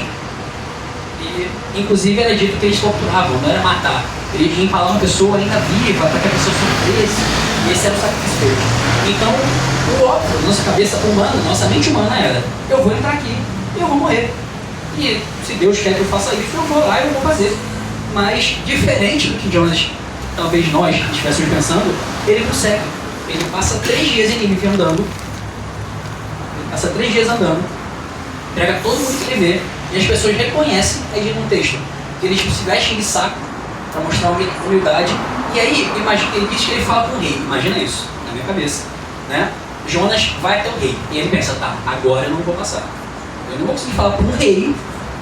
E, inclusive, era dito que eles torturavam, não era matar. Eles iam empalar uma pessoa ainda viva para que a pessoa sofresse. E esse era o sacrifício deles. Então, o óbvio, nossa cabeça humana, nossa mente humana era: eu vou entrar aqui e eu vou morrer. E se Deus quer que eu faça isso, eu vou lá e eu vou fazer. Mas, diferente do que Jonas, talvez nós estivéssemos pensando, ele consegue. Ele passa 3 dias em Nínive andando. Ele passa 3 dias andando. Prega todo mundo que ele vê. E as pessoas reconhecem, aí diz no texto, que eles se vestem de saco para mostrar humildade. E aí, ele diz que ele fala com o rei. Imagina isso, na minha cabeça, né? Jonas vai até o rei. E ele pensa: tá, agora eu não vou passar. Eu não vou conseguir falar para um rei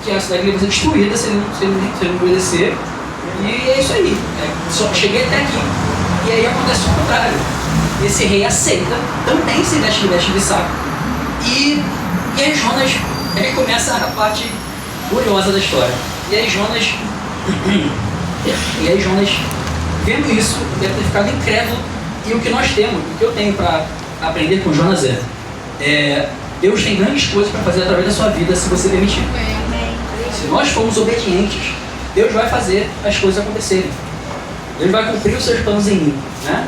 que a cidade vai ser destruída se ele não obedecer. E é isso aí. Só cheguei até aqui. E aí acontece o contrário. Esse rei aceita, também se veste de saco. E aí Jonas, ele começa a parte curiosa da história. E aí Jonas, vendo isso, deve ter ficado incrédulo. E o que nós temos, o que eu tenho para aprender com Jonas Deus tem grandes coisas para fazer através da sua vida se você permitir. Se nós formos obedientes, Deus vai fazer as coisas acontecerem. Deus vai cumprir os seus planos em mim, né?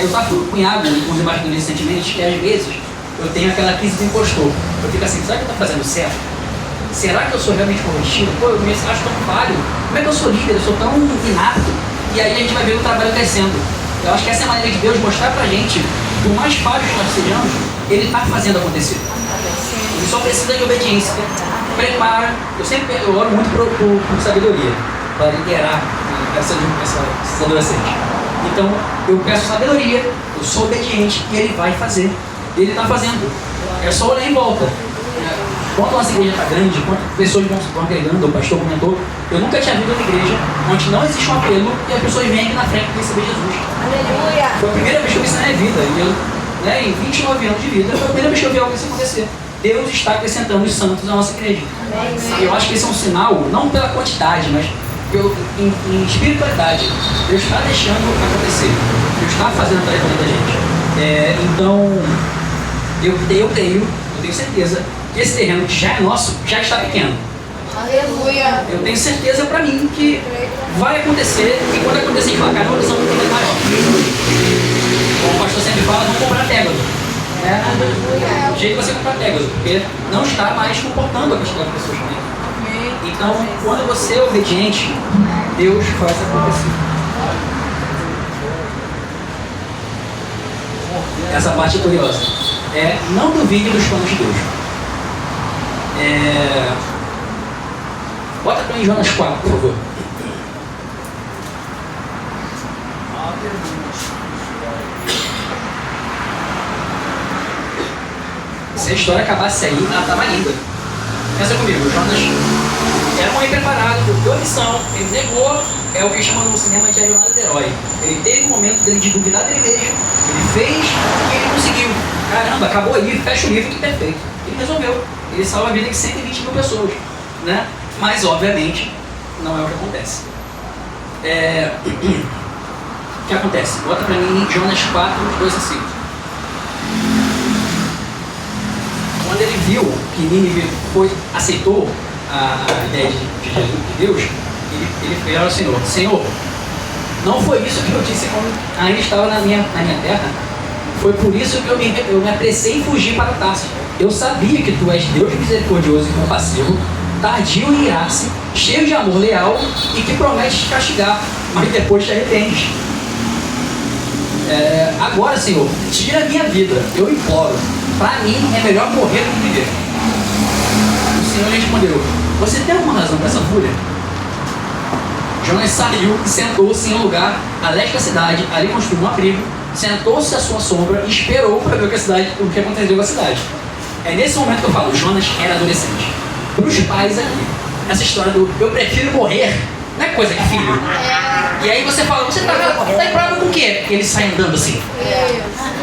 Eu estava com um cunhado, com os embaixadores recentemente, que às vezes eu tenho aquela crise do impostor. Eu fico assim: será que eu estou fazendo certo? Será que eu sou realmente convertido? Pô, eu me acho tão falho. Como é que eu sou líder? Eu sou tão inapto. E aí a gente vai ver o trabalho crescendo. Eu acho que essa é a maneira de Deus mostrar pra gente, por mais falhos que nós sejamos, Ele está fazendo acontecer. Ele só precisa de obediência. Prepara. Eu oro muito por sabedoria, para liderar esses adolescentes. Então, eu peço sabedoria, eu sou obediente e Ele vai fazer. Ele está fazendo. É só olhar em volta. Quando a nossa igreja está grande, quando pessoas vão agregando, o pastor comentou, eu nunca tinha visto uma igreja onde não existe um apelo e as pessoas vêm aqui na frente para receber Jesus. Aleluia. Foi a primeira vez que eu vi isso na minha vida. E eu, em 29 anos de vida, foi a primeira vez que eu vi algo assim acontecer. Deus está acrescentando os santos à nossa igreja. E eu acho que esse é um sinal, não pela quantidade, mas em espiritualidade. Deus está deixando acontecer. Deus está fazendo a tarefa da gente. Então, eu tenho certeza que esse terreno que já é nosso, já está pequeno. Aleluia. Eu tenho certeza para mim que vai acontecer, e quando acontecer, a gente fala, cara, nós vamos ter maior. Como o pastor sempre fala, não comprar Tégaso. O jeito de você comprar Tégaso, porque não está mais comportando a quantidade de pessoas também. Então, quando você é obediente, Deus faz acontecer. Essa parte é curiosa. Não duvide dos planos de Deus. Bota para mim Jonas 4, por favor. Se a história acabasse aí, ela estava linda. Pensa comigo, Jonas era um homem preparado, deu a missão, ele negou, é o que chama no cinema de a jornada do herói. Ele teve um momento dele de duvidar dele mesmo, ele fez e ele conseguiu. Caramba, acabou aí, fecha o livro, que perfeito. Ele resolveu, ele salva a vida de 120 mil pessoas, né? Mas, obviamente, não é o que acontece. O que acontece? Bota pra mim Jonas 4, 2 a 5. Quando ele viu que Nínive aceitou a ideia de Jesus, de Deus, ele foi ao Senhor. Senhor, não foi isso que eu disse quando ainda estava na minha terra. Foi por isso que eu me apressei em fugir para Tarsis. Eu sabia que tu és Deus misericordioso e compassivo, tardio em irar-se, cheio de amor leal e que promete te castigar, mas depois te arrependes. Agora, Senhor, tira a minha vida, eu imploro. Para mim é melhor morrer do que viver. O Senhor lhe respondeu: você tem alguma razão para essa fúria? Jonas saiu e sentou-se em um lugar a leste da cidade, ali construiu um abrigo, sentou-se à sua sombra e esperou para ver o que aconteceu com a cidade. É nesse momento que eu falo, Jonas era adolescente. Para os pais aqui, essa história do eu prefiro morrer, não é coisa de filho. E aí você fala, você tá bravo com o quê? Ele sai andando assim,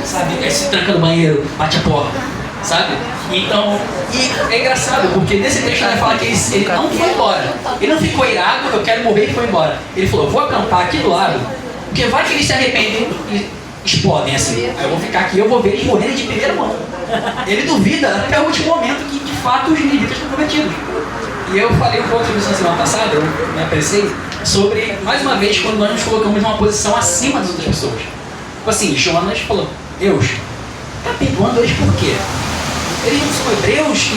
sabe? Ele se tranca no banheiro, bate a porta, sabe? Então, e é engraçado, porque nesse trecho ele fala que ele não foi embora. Ele não ficou irado, eu quero morrer e foi embora. Ele falou, eu vou acampar aqui do lado, porque vai que eles se arrependem e explodem assim. Aí eu vou ficar aqui e eu vou ver eles morrerem de primeira mão. Ele duvida até o último momento que de fato os ninivitas estão prometidos. E eu falei um pouco sobre isso na semana passada, eu me apressei, sobre, mais uma vez, quando nós nos colocamos numa posição acima das outras pessoas. Tipo assim, Jonas falou, Deus, está perdoando eles por quê? Eles não são hebreus?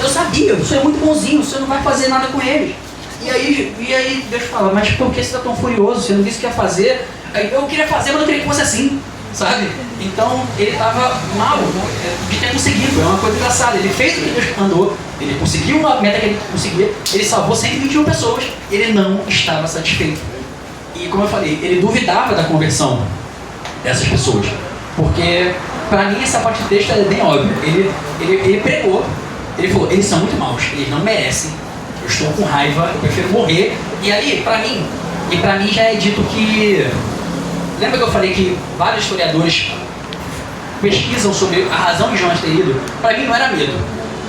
Eu sabia, o Senhor é muito bonzinho, o Senhor não vai fazer nada com eles. E aí Deus fala, mas por que você está tão furioso? Você não disse que ia fazer? Eu queria fazer, mas não queria que fosse assim, sabe? Então ele estava mal de ter conseguido, é uma coisa engraçada. Ele fez o que Deus mandou, ele conseguiu uma meta que ele conseguia, ele salvou 121 pessoas, ele não estava satisfeito. E como eu falei, ele duvidava da conversão dessas pessoas, porque para mim essa parte do texto é bem óbvia. Ele pregou, ele falou, eles são muito maus, eles não merecem, eu estou com raiva, eu prefiro morrer. E aí, para mim já é dito que, lembra que eu falei que vários historiadores pesquisam sobre a razão de Jonas ter ido? Para mim não era medo,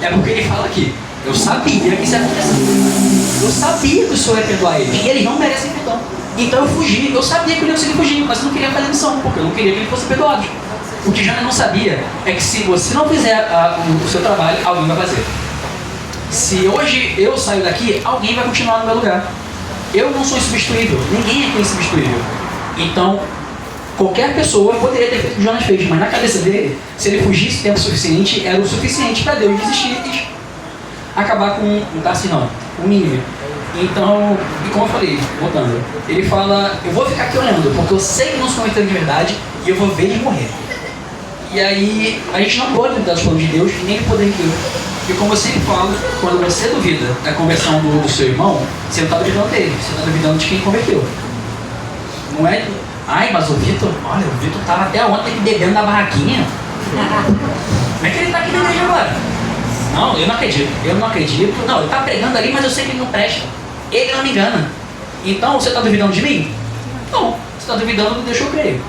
é porque ele fala aqui, eu sabia que isso ia acontecer, eu sabia que o Senhor ia perdoar eles, e eles não merecem perdão, então eu fugi, eu sabia que eu ia conseguir fugir, mas eu não queria fazer missão, porque eu não queria que ele fosse perdoado. O que Jonas não sabia é que se você não fizer o seu trabalho, alguém vai fazer. Se hoje eu saio daqui, alguém vai continuar no meu lugar. Eu não sou insubstituível, ninguém aqui é insubstituível. Então, qualquer pessoa poderia ter feito o que Jonas fez, mas na cabeça dele, se ele fugisse tempo suficiente, era o suficiente para Deus desistir e acabar com um Nínive. Então, e como eu falei, voltando, ele fala, eu vou ficar aqui olhando, porque eu sei que não se cometeram de verdade e eu vou ver eles morrer. E aí, a gente não pode duvidar dos planos de Deus, nem do poder de Deus. E como eu sempre falo, quando você duvida da conversão do seu irmão, você não está duvidando dele, você está duvidando de quem converteu. Não é, ai, mas o Vitor, olha, o Vitor estava até ontem bebendo na barraquinha, Como é que ele está aqui na igreja agora? Não, eu não acredito. Não, ele está pregando ali, mas eu sei que ele não presta. Ele não me engana. Então, você está duvidando de mim? Não, você está duvidando do Deus que eu creio.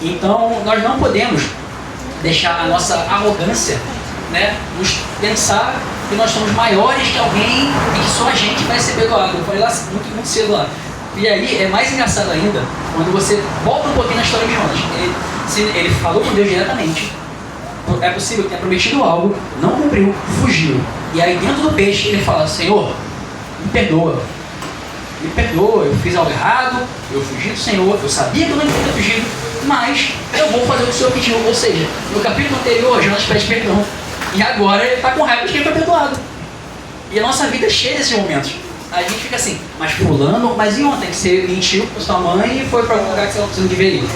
Então, nós não podemos deixar a nossa arrogância, né, nos pensar que nós somos maiores que alguém e que só a gente vai ser perdoado. Eu falei lá muito cedo lá. E aí é mais engraçado ainda quando você volta um pouquinho na história de Jonas. Ele falou com Deus diretamente. É possível que tenha prometido algo, não cumpriu, fugiu. E aí dentro do peixe ele fala: Senhor, me perdoa, eu fiz algo errado, eu fugi do Senhor, eu sabia que eu não devia ter fugido, mas eu vou fazer o que o Senhor pediu. Ou seja, no capítulo anterior, Jonas pede perdão. E agora ele está com raiva de quem foi perdoado. E a nossa vida é cheia desses momentos. A gente fica assim, mas fulano, mas e ontem que você mentiu para sua mãe e foi para algum lugar que você não deveria ir?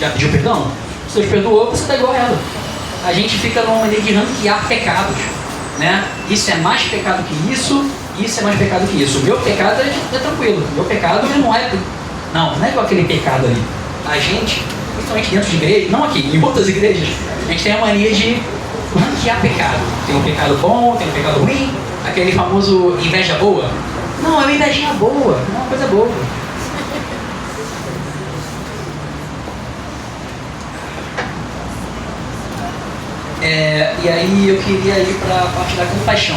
Já pediu perdão? Se Deus perdoou, você está igual a ela. A gente fica numa maneira de ranquear pecados, né? Isso é mais pecado que isso é mais pecado que isso. O meu pecado é tranquilo. O meu pecado não é igual aquele pecado ali. A gente, principalmente dentro de igreja, não aqui, em outras igrejas, a gente tem a mania de ranquear pecado. Tem um pecado bom, tem um pecado ruim, aquele famoso inveja boa. Não, é uma invejinha boa, é uma coisa boa. E aí eu queria ir para a parte da compaixão.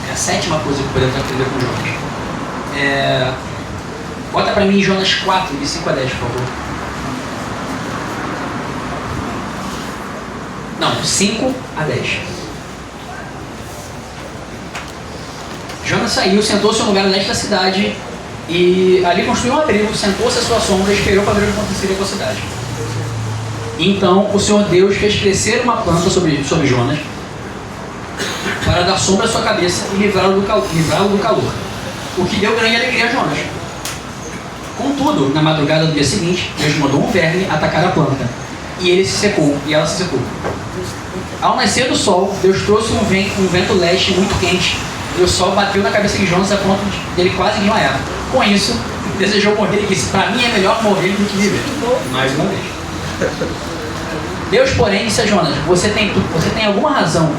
É a sétima coisa que podemos aprender com Jonas. Bota para mim Jonas 4, de 5 a 10, por favor. Não, 5 a 10. Jonas saiu, sentou-se em um lugar leste da cidade e ali construiu um abrigo, sentou-se à sua sombra e esperou para ver o que aconteceria com a cidade. Então o Senhor Deus fez crescer uma planta sobre Jonas para dar sombra à sua cabeça e livrá-lo do calor, o que deu grande alegria a Jonas. Contudo, na madrugada do dia seguinte, Deus mandou um verme atacar a planta e ela se secou. Ao nascer do sol, Deus trouxe um vento leste muito quente e o sol bateu na cabeça de Jonas a ponto dele quase desmaiar. Com isso, desejou morrer e disse: para mim é melhor morrer do que viver. Mais uma vez. Deus, porém, disse a Jonas: você tem alguma razão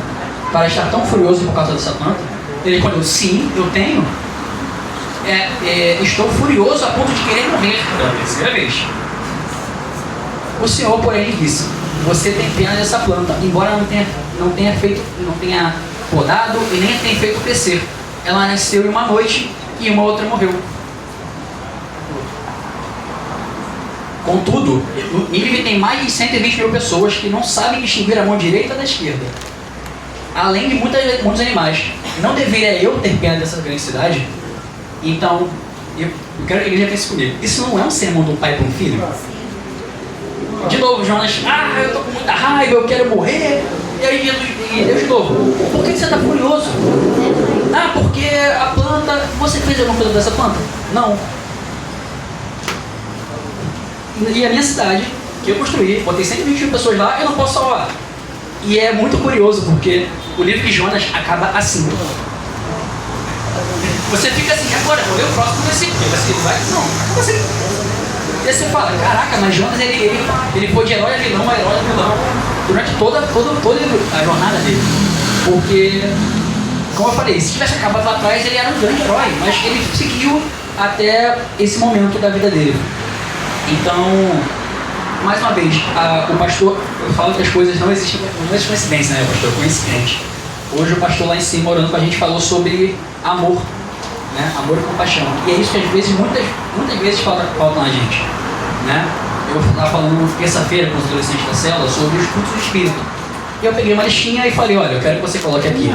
para estar tão furioso por causa dessa planta? Ele respondeu: sim, eu tenho. Estou furioso a ponto de querer morrer pela terceira vez. O Senhor, porém, lhe disse: você tem pena dessa planta, embora não tenha podado e nem tenha feito crescer. Ela nasceu em uma noite e uma outra morreu. Contudo, Nínive tem mais de 120 mil pessoas que não sabem distinguir a mão direita da esquerda, além de muitos animais. Não deveria eu ter pena dessa grande cidade? Então, eu quero que a igreja pense comigo. Isso não é um sermão do pai para um filho? De novo, Jonas: eu estou com muita raiva, eu quero morrer. E aí Deus de novo: por que você está furioso? Porque a planta... Você fez alguma coisa dessa planta? Não. E a minha cidade, que eu construí, botei 120 mil pessoas lá, eu não posso salvar. E é muito curioso, porque o livro de Jonas acaba assim. Você fica assim: agora, vou ler o próximo versículo. Vai? Não, acaba assim. E aí você fala: caraca, mas Jonas ele foi de herói a vilão, durante toda a jornada dele. Porque, como eu falei, se tivesse acabado lá atrás, ele era um grande herói, mas ele seguiu até esse momento da vida dele. Então, mais uma vez, o pastor, eu falo que as coisas não existe coincidência, né, pastor? Coincidente. Hoje o pastor lá em cima, orando com a gente, falou sobre amor, né? Amor e compaixão. E é isso que às vezes, muitas vezes falta na gente, né? Eu estava falando terça-feira com os adolescentes da célula sobre os frutos do Espírito. E eu peguei uma listinha e falei: olha, eu quero que você coloque aqui,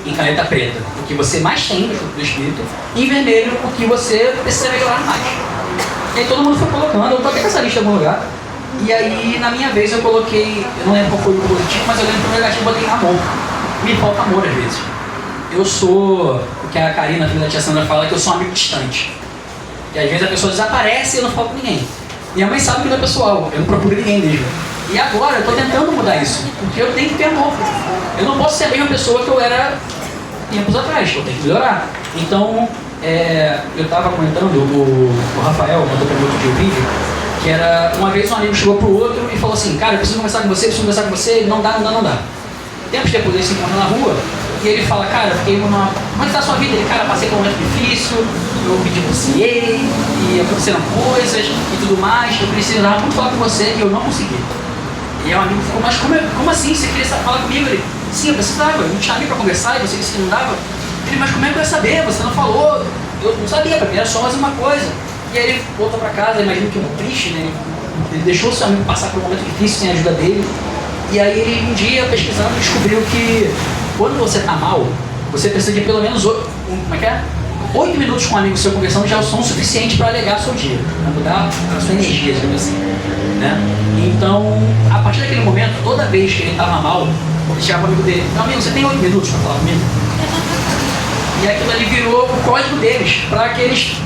em caneta preta, o que você mais tem do fruto do Espírito, e em vermelho, o que você precisa melhorar mais. E aí todo mundo foi colocando, eu coloquei essa lista em algum lugar. E aí, na minha vez, eu coloquei, eu não lembro qual foi o positivo, mas eu lembro que o negativo eu botei amor. Me falta amor às vezes. Eu sou, o que a Karina, a filha da tia Sandra, fala, que eu sou um amigo distante. E às vezes a pessoa desaparece e eu não falo com ninguém. Minha mãe sabe que não é pessoal, eu não procuro ninguém mesmo. E agora eu estou tentando mudar isso, porque eu tenho que ter amor. Eu não posso ser a mesma pessoa que eu era tempos atrás, eu tenho que melhorar. Então, eu estava comentando, o Rafael mandou para mim outro dia o vídeo, Que era, uma vez um amigo chegou pro outro e falou assim, cara, eu preciso conversar com você, não dá. Tempos depois ele se encontra na rua e ele fala, cara, fiquei numa... Como é que tá a sua vida? Ele, cara, passei por um momento difícil, eu me divorciei e aconteceram coisas e tudo mais, eu precisava muito falar com você e eu não consegui. E o amigo ficou, mas como assim? Você queria falar comigo? Ele, sim, eu precisava, eu não te chamei pra conversar e você disse que não dava. Ele, mas como é que eu ia saber? Você não falou. Eu não sabia, pra mim era só mais uma coisa. E aí ele voltou pra casa, imagino que um triste, né? Ele deixou o seu amigo passar por um momento difícil sem a ajuda dele. E aí ele, um dia, pesquisando, descobriu que quando você tá mal, você precisa de pelo menos 8 minutos com um amigo seu conversando já são suficientes para alegar seu dia, para mudar a sua energia, digamos assim, né? Então, a partir daquele momento, toda vez que ele estava mal, ele chegava para o amigo dele, meu amigo, você tem 8 minutos para falar comigo? E aquilo ali virou o código deles, para aqueles...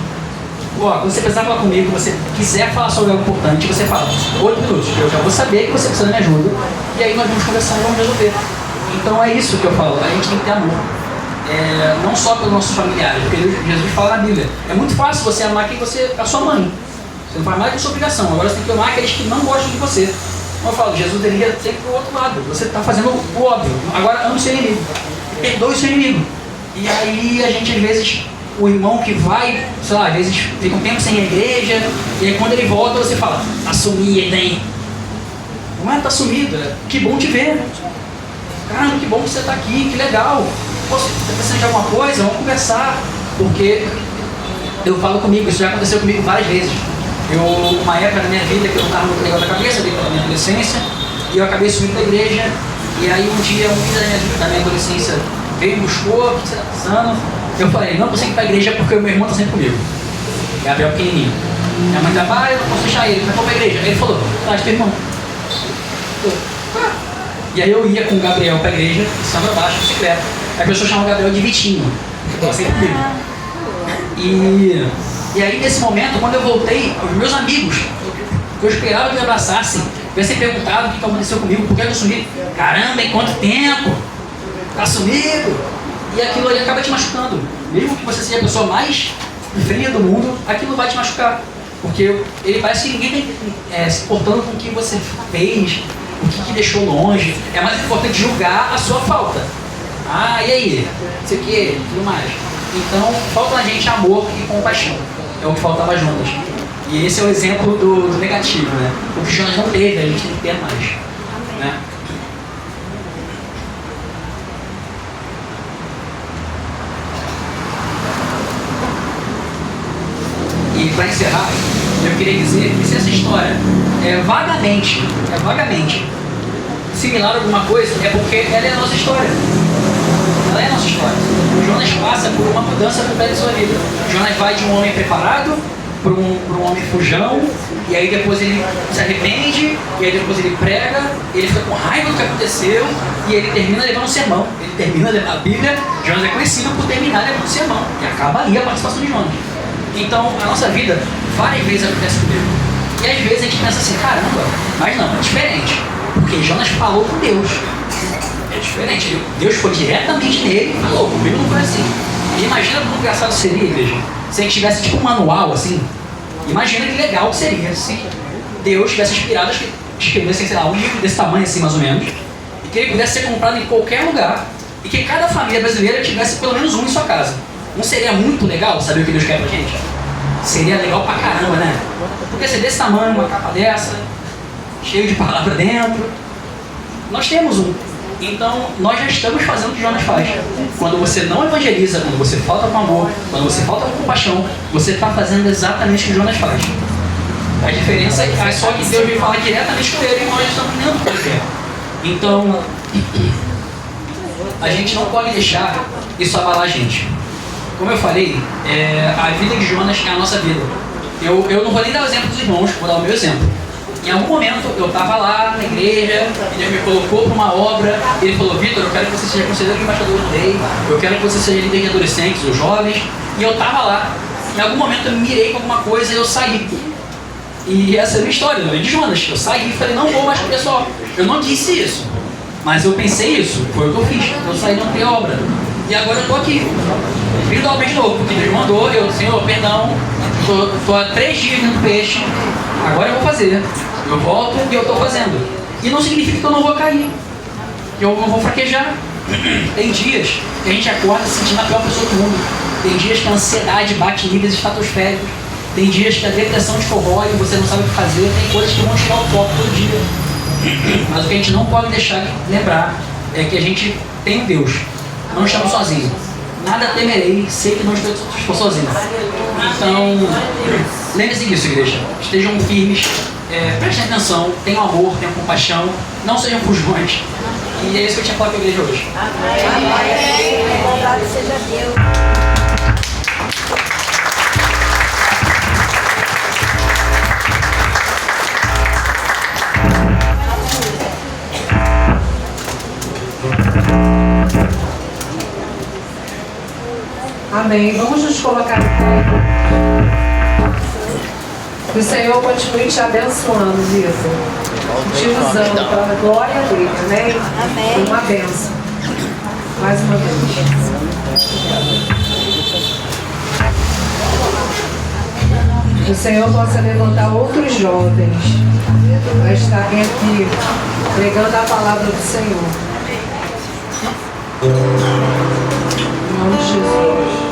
quando você precisar falar comigo, você quiser falar sobre algo importante, você fala 8 minutos, eu já vou saber que você precisa da minha ajuda, e aí nós vamos conversar e vamos resolver. Então é isso que eu falo, a gente tem que ter amor. Não só pelos nossos familiares, porque Jesus fala na Bíblia, é muito fácil você amar a sua mãe, você não faz mais que a sua obrigação, agora você tem que amar aqueles que não gostam de você. Como eu falo, Jesus iria sempre pro outro lado, você está fazendo o óbvio, agora ame o seu inimigo, perdoe o seu inimigo. E aí a gente às vezes, o irmão que vai, sei lá, às vezes fica um tempo sem a igreja, e aí quando ele volta você fala, tá sumido, hein? Não é, tá sumido, que bom te ver. Caramba, que bom que você está aqui, que legal. Você está precisando de alguma coisa? Vamos conversar. Porque eu falo comigo, isso já aconteceu comigo várias vezes. Uma época da minha vida que eu não estava muito legal da cabeça, desde a minha adolescência, e eu acabei subindo da igreja. E aí um dia, um filho da minha adolescência veio e buscou, o que você está precisando? Eu falei, não consigo ir para a igreja porque o meu irmão está sempre comigo. Gabriel pequenininho. Minha mãe trabalha, eu não posso deixar ele, vai para a igreja. Aí ele falou, traz teu irmão. E aí eu ia com o Gabriel para a igreja, samba abaixo, bicicleta. Aí a pessoa chama o Gabriel de Vitinho, que estava sempre comigo. E aí nesse momento, quando eu voltei, os meus amigos, que eu esperava que me abraçassem, tivessem perguntado o que aconteceu comigo, por que eu sumi. Caramba, em quanto tempo? Tá sumido? E aquilo ali acaba te machucando. Mesmo que você seja a pessoa mais fria do mundo, aquilo vai te machucar. Porque ele parece que ninguém está se importando com o que você fez, o que deixou longe. É mais importante julgar a sua falta. Ah, e aí? Não sei o que, tudo mais. Então, falta na gente amor e compaixão. É o que faltava juntas. E esse é o exemplo do negativo, né? O que Jonas não teve, a gente tem que ter mais. Né? E para encerrar, eu queria dizer que se essa história é vagamente similar a alguma coisa, é porque ela é a nossa história. Ela é a nossa história. Jonas passa por uma mudança completa em sua vida. Jonas vai de um homem preparado para um homem fujão, e aí depois ele se arrepende, e aí depois ele prega, ele fica com raiva do que aconteceu, e ele termina levando um sermão. Ele termina a Bíblia, Jonas é conhecido por terminar levando um sermão. E acaba ali a participação de Jonas. Então, a nossa vida, várias vezes acontece comigo. E às vezes a gente pensa assim, caramba, mas não, é diferente. Porque Jonas falou com Deus. É diferente. Deus foi diretamente nele e falou, comigo não foi assim. E imagina como engraçado seria, igreja, se a gente tivesse tipo um manual assim. Imagina que legal que seria se Deus tivesse inspirado, escrevesse, sei lá, um livro desse tamanho assim, mais ou menos, e que ele pudesse ser comprado em qualquer lugar, e que cada família brasileira tivesse pelo menos um em sua casa. Não seria muito legal saber o que Deus quer pra gente? Seria legal pra caramba, né? Porque ser desse tamanho, uma capa dessa, cheio de palavra dentro. Nós temos um. Então, nós já estamos fazendo o que Jonas faz. Quando você não evangeliza, quando você falta com amor, quando você falta com compaixão, você está fazendo exatamente o que Jonas faz. A diferença é só que Deus me fala diretamente com ele e nós estamos dentro do que ele quer. Então, a gente não pode deixar isso abalar a gente. Como eu falei, a vida de Jonas é a nossa vida. Eu não vou nem dar o exemplo dos irmãos, vou dar o meu exemplo. Em algum momento eu estava lá na igreja, e Deus me colocou para uma obra, e ele falou, Vitor, eu quero que você seja conselheiro de embaixador do rei, eu quero que você seja líder de adolescentes ou jovens, e eu estava lá. Em algum momento eu me mirei com alguma coisa e eu saí. E essa é a minha história, não é de Jonas. Eu saí e falei, não vou mais com o pessoal. Eu não disse isso, mas eu pensei isso, foi o que eu fiz. Eu saí, não tem obra. E agora eu estou aqui. Vim da obra de novo, porque Deus mandou, Senhor, perdão, estou há 3 dias dentro do peixe, agora eu vou fazer. Eu volto e eu estou fazendo. E não significa que eu não vou cair, que eu não vou fraquejar. Tem dias que a gente acorda se sentindo a pior pessoa do mundo. Tem dias que a ansiedade bate em níveis estratosféricos. Tem dias que a depressão te corrói e você não sabe o que fazer. Tem coisas que vão tirar o foco todo dia. Mas o que a gente não pode deixar de lembrar é que a gente tem um Deus. Não estamos sozinhos. Nada temerei, sei que não estou sozinho. Então, lembre-se disso, igreja. Estejam firmes, prestem atenção, tenham amor, tenham compaixão, não sejam fujões. E é isso que eu tinha falado para a igreja hoje. Amém. Louvado seja Deus. Amém. Vamos nos colocar em pé. Que o Senhor continue te abençoando, Vitor. Te usando para a glória dele. Amém? Amém. Uma bênção. Mais uma vez. Que o Senhor possa levantar outros jovens para estarem aqui pregando a palavra do Senhor. Em nome de Jesus.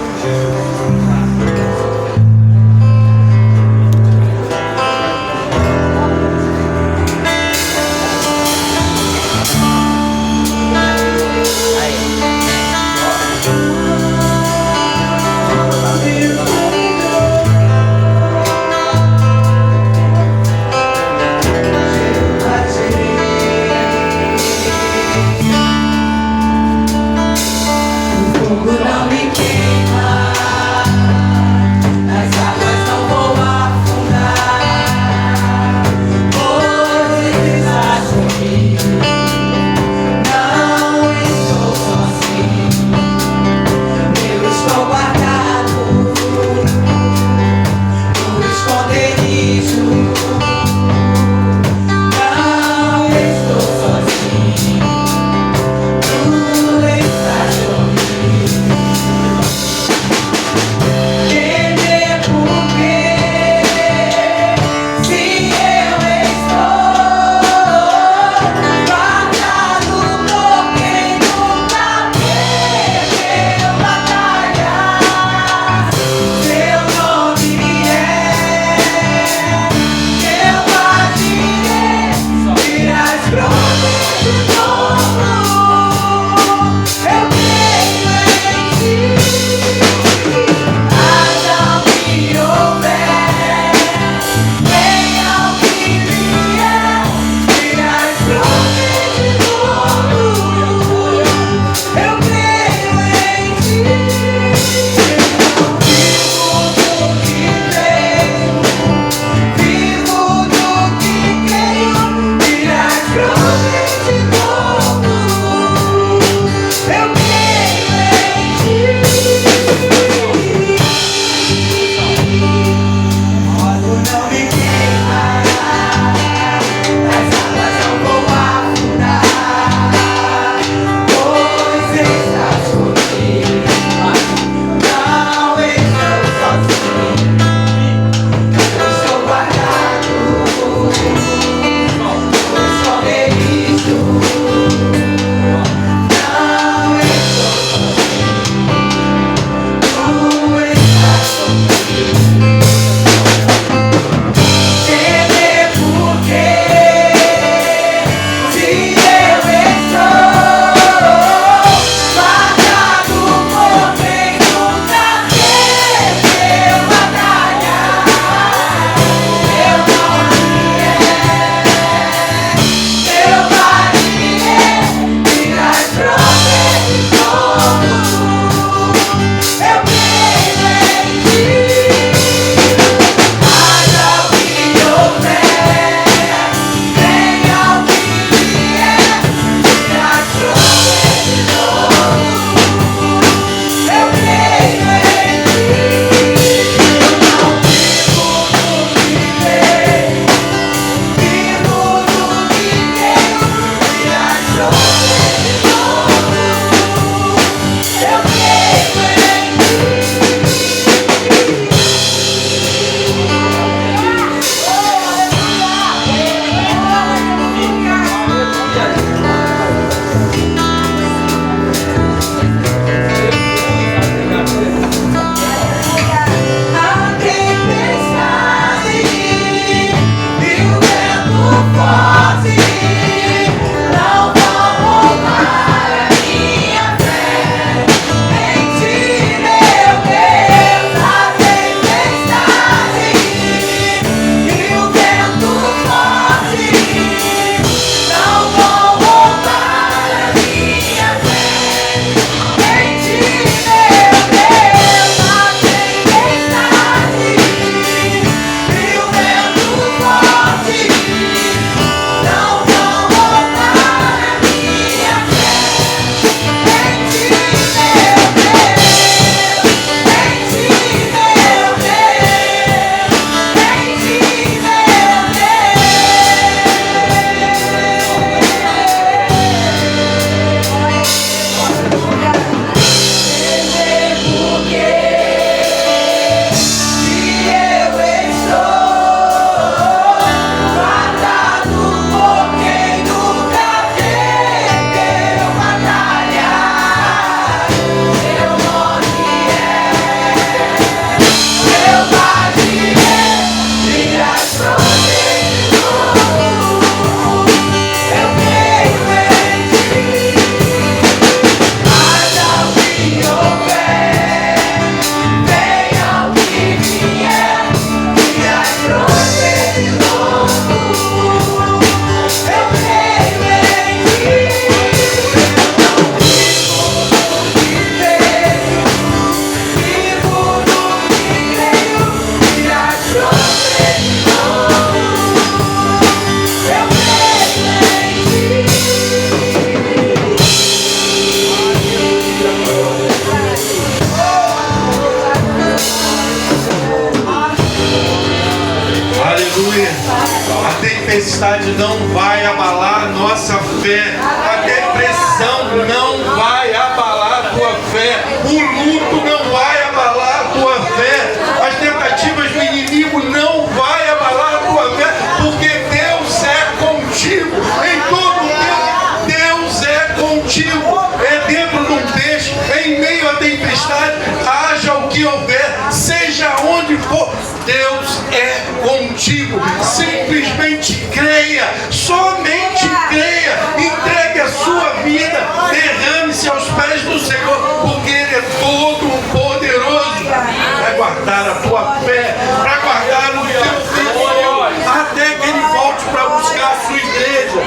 tempestade não vai abalar a nossa fé. A depressão não vai abalar a tua fé. O luto não vai abalar a tua fé. As tentativas do inimigo não vai abalar a tua fé, porque Deus é contigo. Em todo tempo, Deus é contigo. É dentro de um peixe, em meio à tempestade, haja o que houver, seja onde for, Deus é contigo. Simplesmente creia, somente creia, entregue a sua vida, derrame-se aos pés do Senhor, porque Ele é todo poderoso para guardar a tua fé, para guardar o teu filho, até que Ele volte para buscar a sua igreja.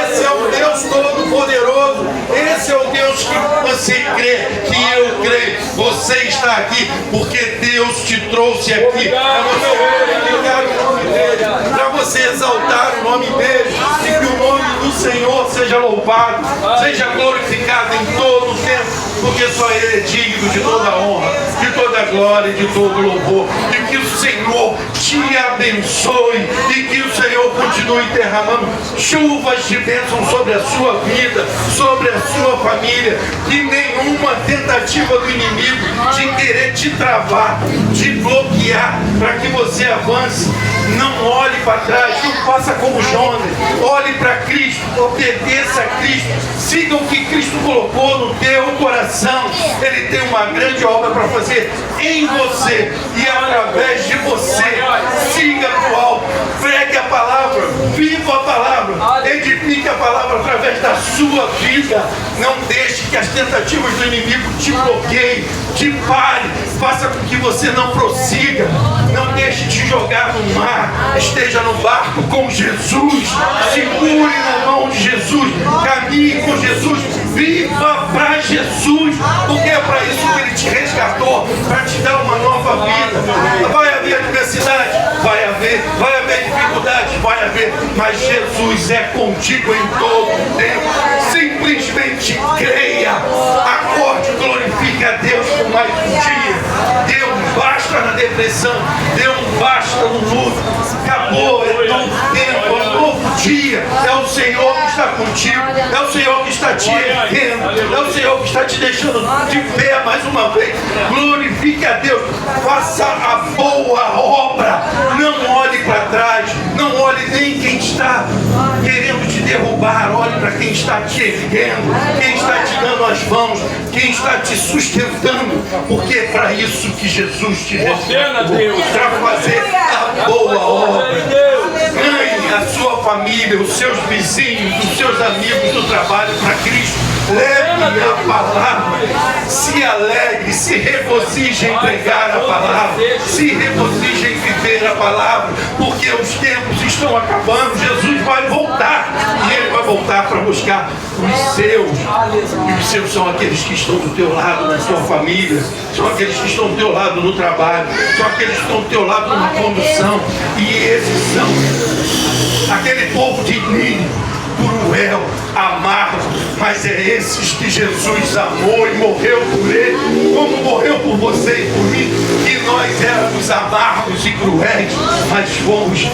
Esse é o Deus todo-poderoso, esse é o Deus que você crê, que eu creio. Você está aqui porque Deus te trouxe aqui para você glorificar o nome dEle, para você exaltar o nome dEle, e que o nome do Senhor seja louvado, seja glorificado em todo o tempo, porque só Ele é digno de toda a honra, de toda a glória e de todo o louvor. E que o Senhor te abençoe e que o Senhor continue derramando chuvas de bênção sobre a sua vida, sobre a sua família. Que nenhuma tentativa do inimigo de querer te travar, te bloquear para que você avance, não olhe para trás, não faça como Jonas, olhe para Cristo, obedeça a Cristo, siga o que Cristo colocou no teu coração. Ele tem uma grande obra para fazer em você e através de você. Siga para o alto, pregue a palavra, viva a palavra, edifique a palavra através da sua vida. Não deixe que as tentativas do inimigo te bloqueiem, te pare, faça com que você não prossiga. Não deixe te jogar no mar, esteja no barco com Jesus, segure na mão de Jesus, caminhe com Jesus, viva para Jesus, porque é para isso que Ele te resgatou, para te dar uma nova vida. Vai haver adversidade, vai haver dificuldade, vai haver, mas Jesus é contigo em todo o tempo. Simplesmente creia, acorde, glorifique a Deus por mais um dia. Dê um basta na depressão, dê um basta no luto. Acabou, é novo tempo, é um novo dia. É o Senhor que está contigo, é o Senhor que está te erguendo, é o Senhor que está te deixando de pé mais uma vez. Glorifique a Deus, faça a boa obra, não olhe para trás, não olhe nem quem está querendo te derrubar, olhe para quem está te erguendo, quem está te dando as mãos, quem está te sustentando, porque é para isso que Jesus te resgatou, para fazer a boa obra. Ganhe a sua família, os seus vizinhos, os seus amigos do trabalho para Cristo. Leve a palavra, se alegre, se regozije em pregar a palavra, se regozije em viver a palavra, porque os tempos estão acabando. Jesus vai voltar e Ele vai voltar para buscar os seus. E os seus são aqueles que estão do teu lado na sua família, são aqueles que estão do teu lado no trabalho, são aqueles que estão do teu lado na condução. E esses são aquele povo de Nínive, cruel, amargo, mas é esses que Jesus amou e morreu por ele, como morreu por você e por mim, que nós éramos amargos e cruéis, mas fomos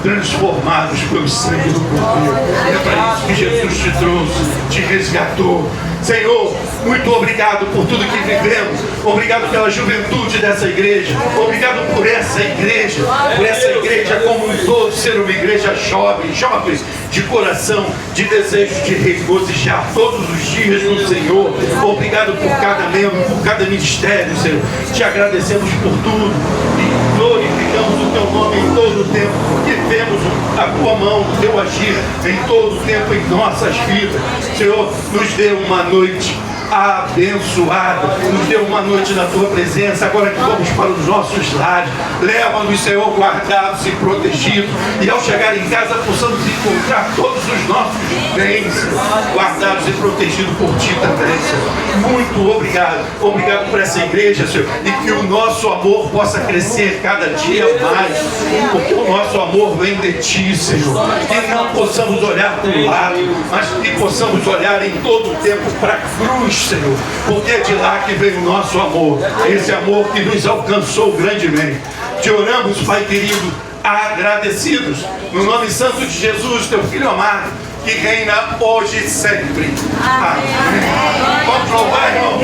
transformados pelo sangue do Cordeiro. É para isso que Jesus te trouxe, te resgatou. Senhor, muito obrigado por tudo que vivemos, obrigado pela juventude dessa igreja, obrigado por essa igreja como um todo ser uma igreja jovem de coração, de desejo de regozijar todos os dias no Senhor. Obrigado por cada membro, por cada ministério, Senhor. Te agradecemos por tudo e glorificamos o Teu nome em todo o tempo, porque vemos a Tua mão, o Teu agir em todo o tempo em nossas vidas. Senhor, nos dê uma noite abençoada, nos dê uma noite na Tua presença. Agora que vamos para os nossos lares, leva-nos, Senhor, guardados e protegidos, e ao chegar em casa possamos encontrar todos os nossos bens guardados e protegidos por Ti também, Senhor. Muito obrigado por essa igreja, Senhor, e que o nosso amor possa crescer cada dia mais, porque o nosso amor vem de Ti, Senhor. Que não possamos olhar para o lado, mas que possamos olhar em todo o tempo para a cruz, Senhor, porque é de lá que vem o nosso amor, esse amor que nos alcançou grandemente. Te oramos, Pai querido, agradecidos. No nome santo de Jesus, teu Filho amado, que reina hoje e sempre. Amém. Vamos louvar, irmão.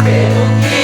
pelo que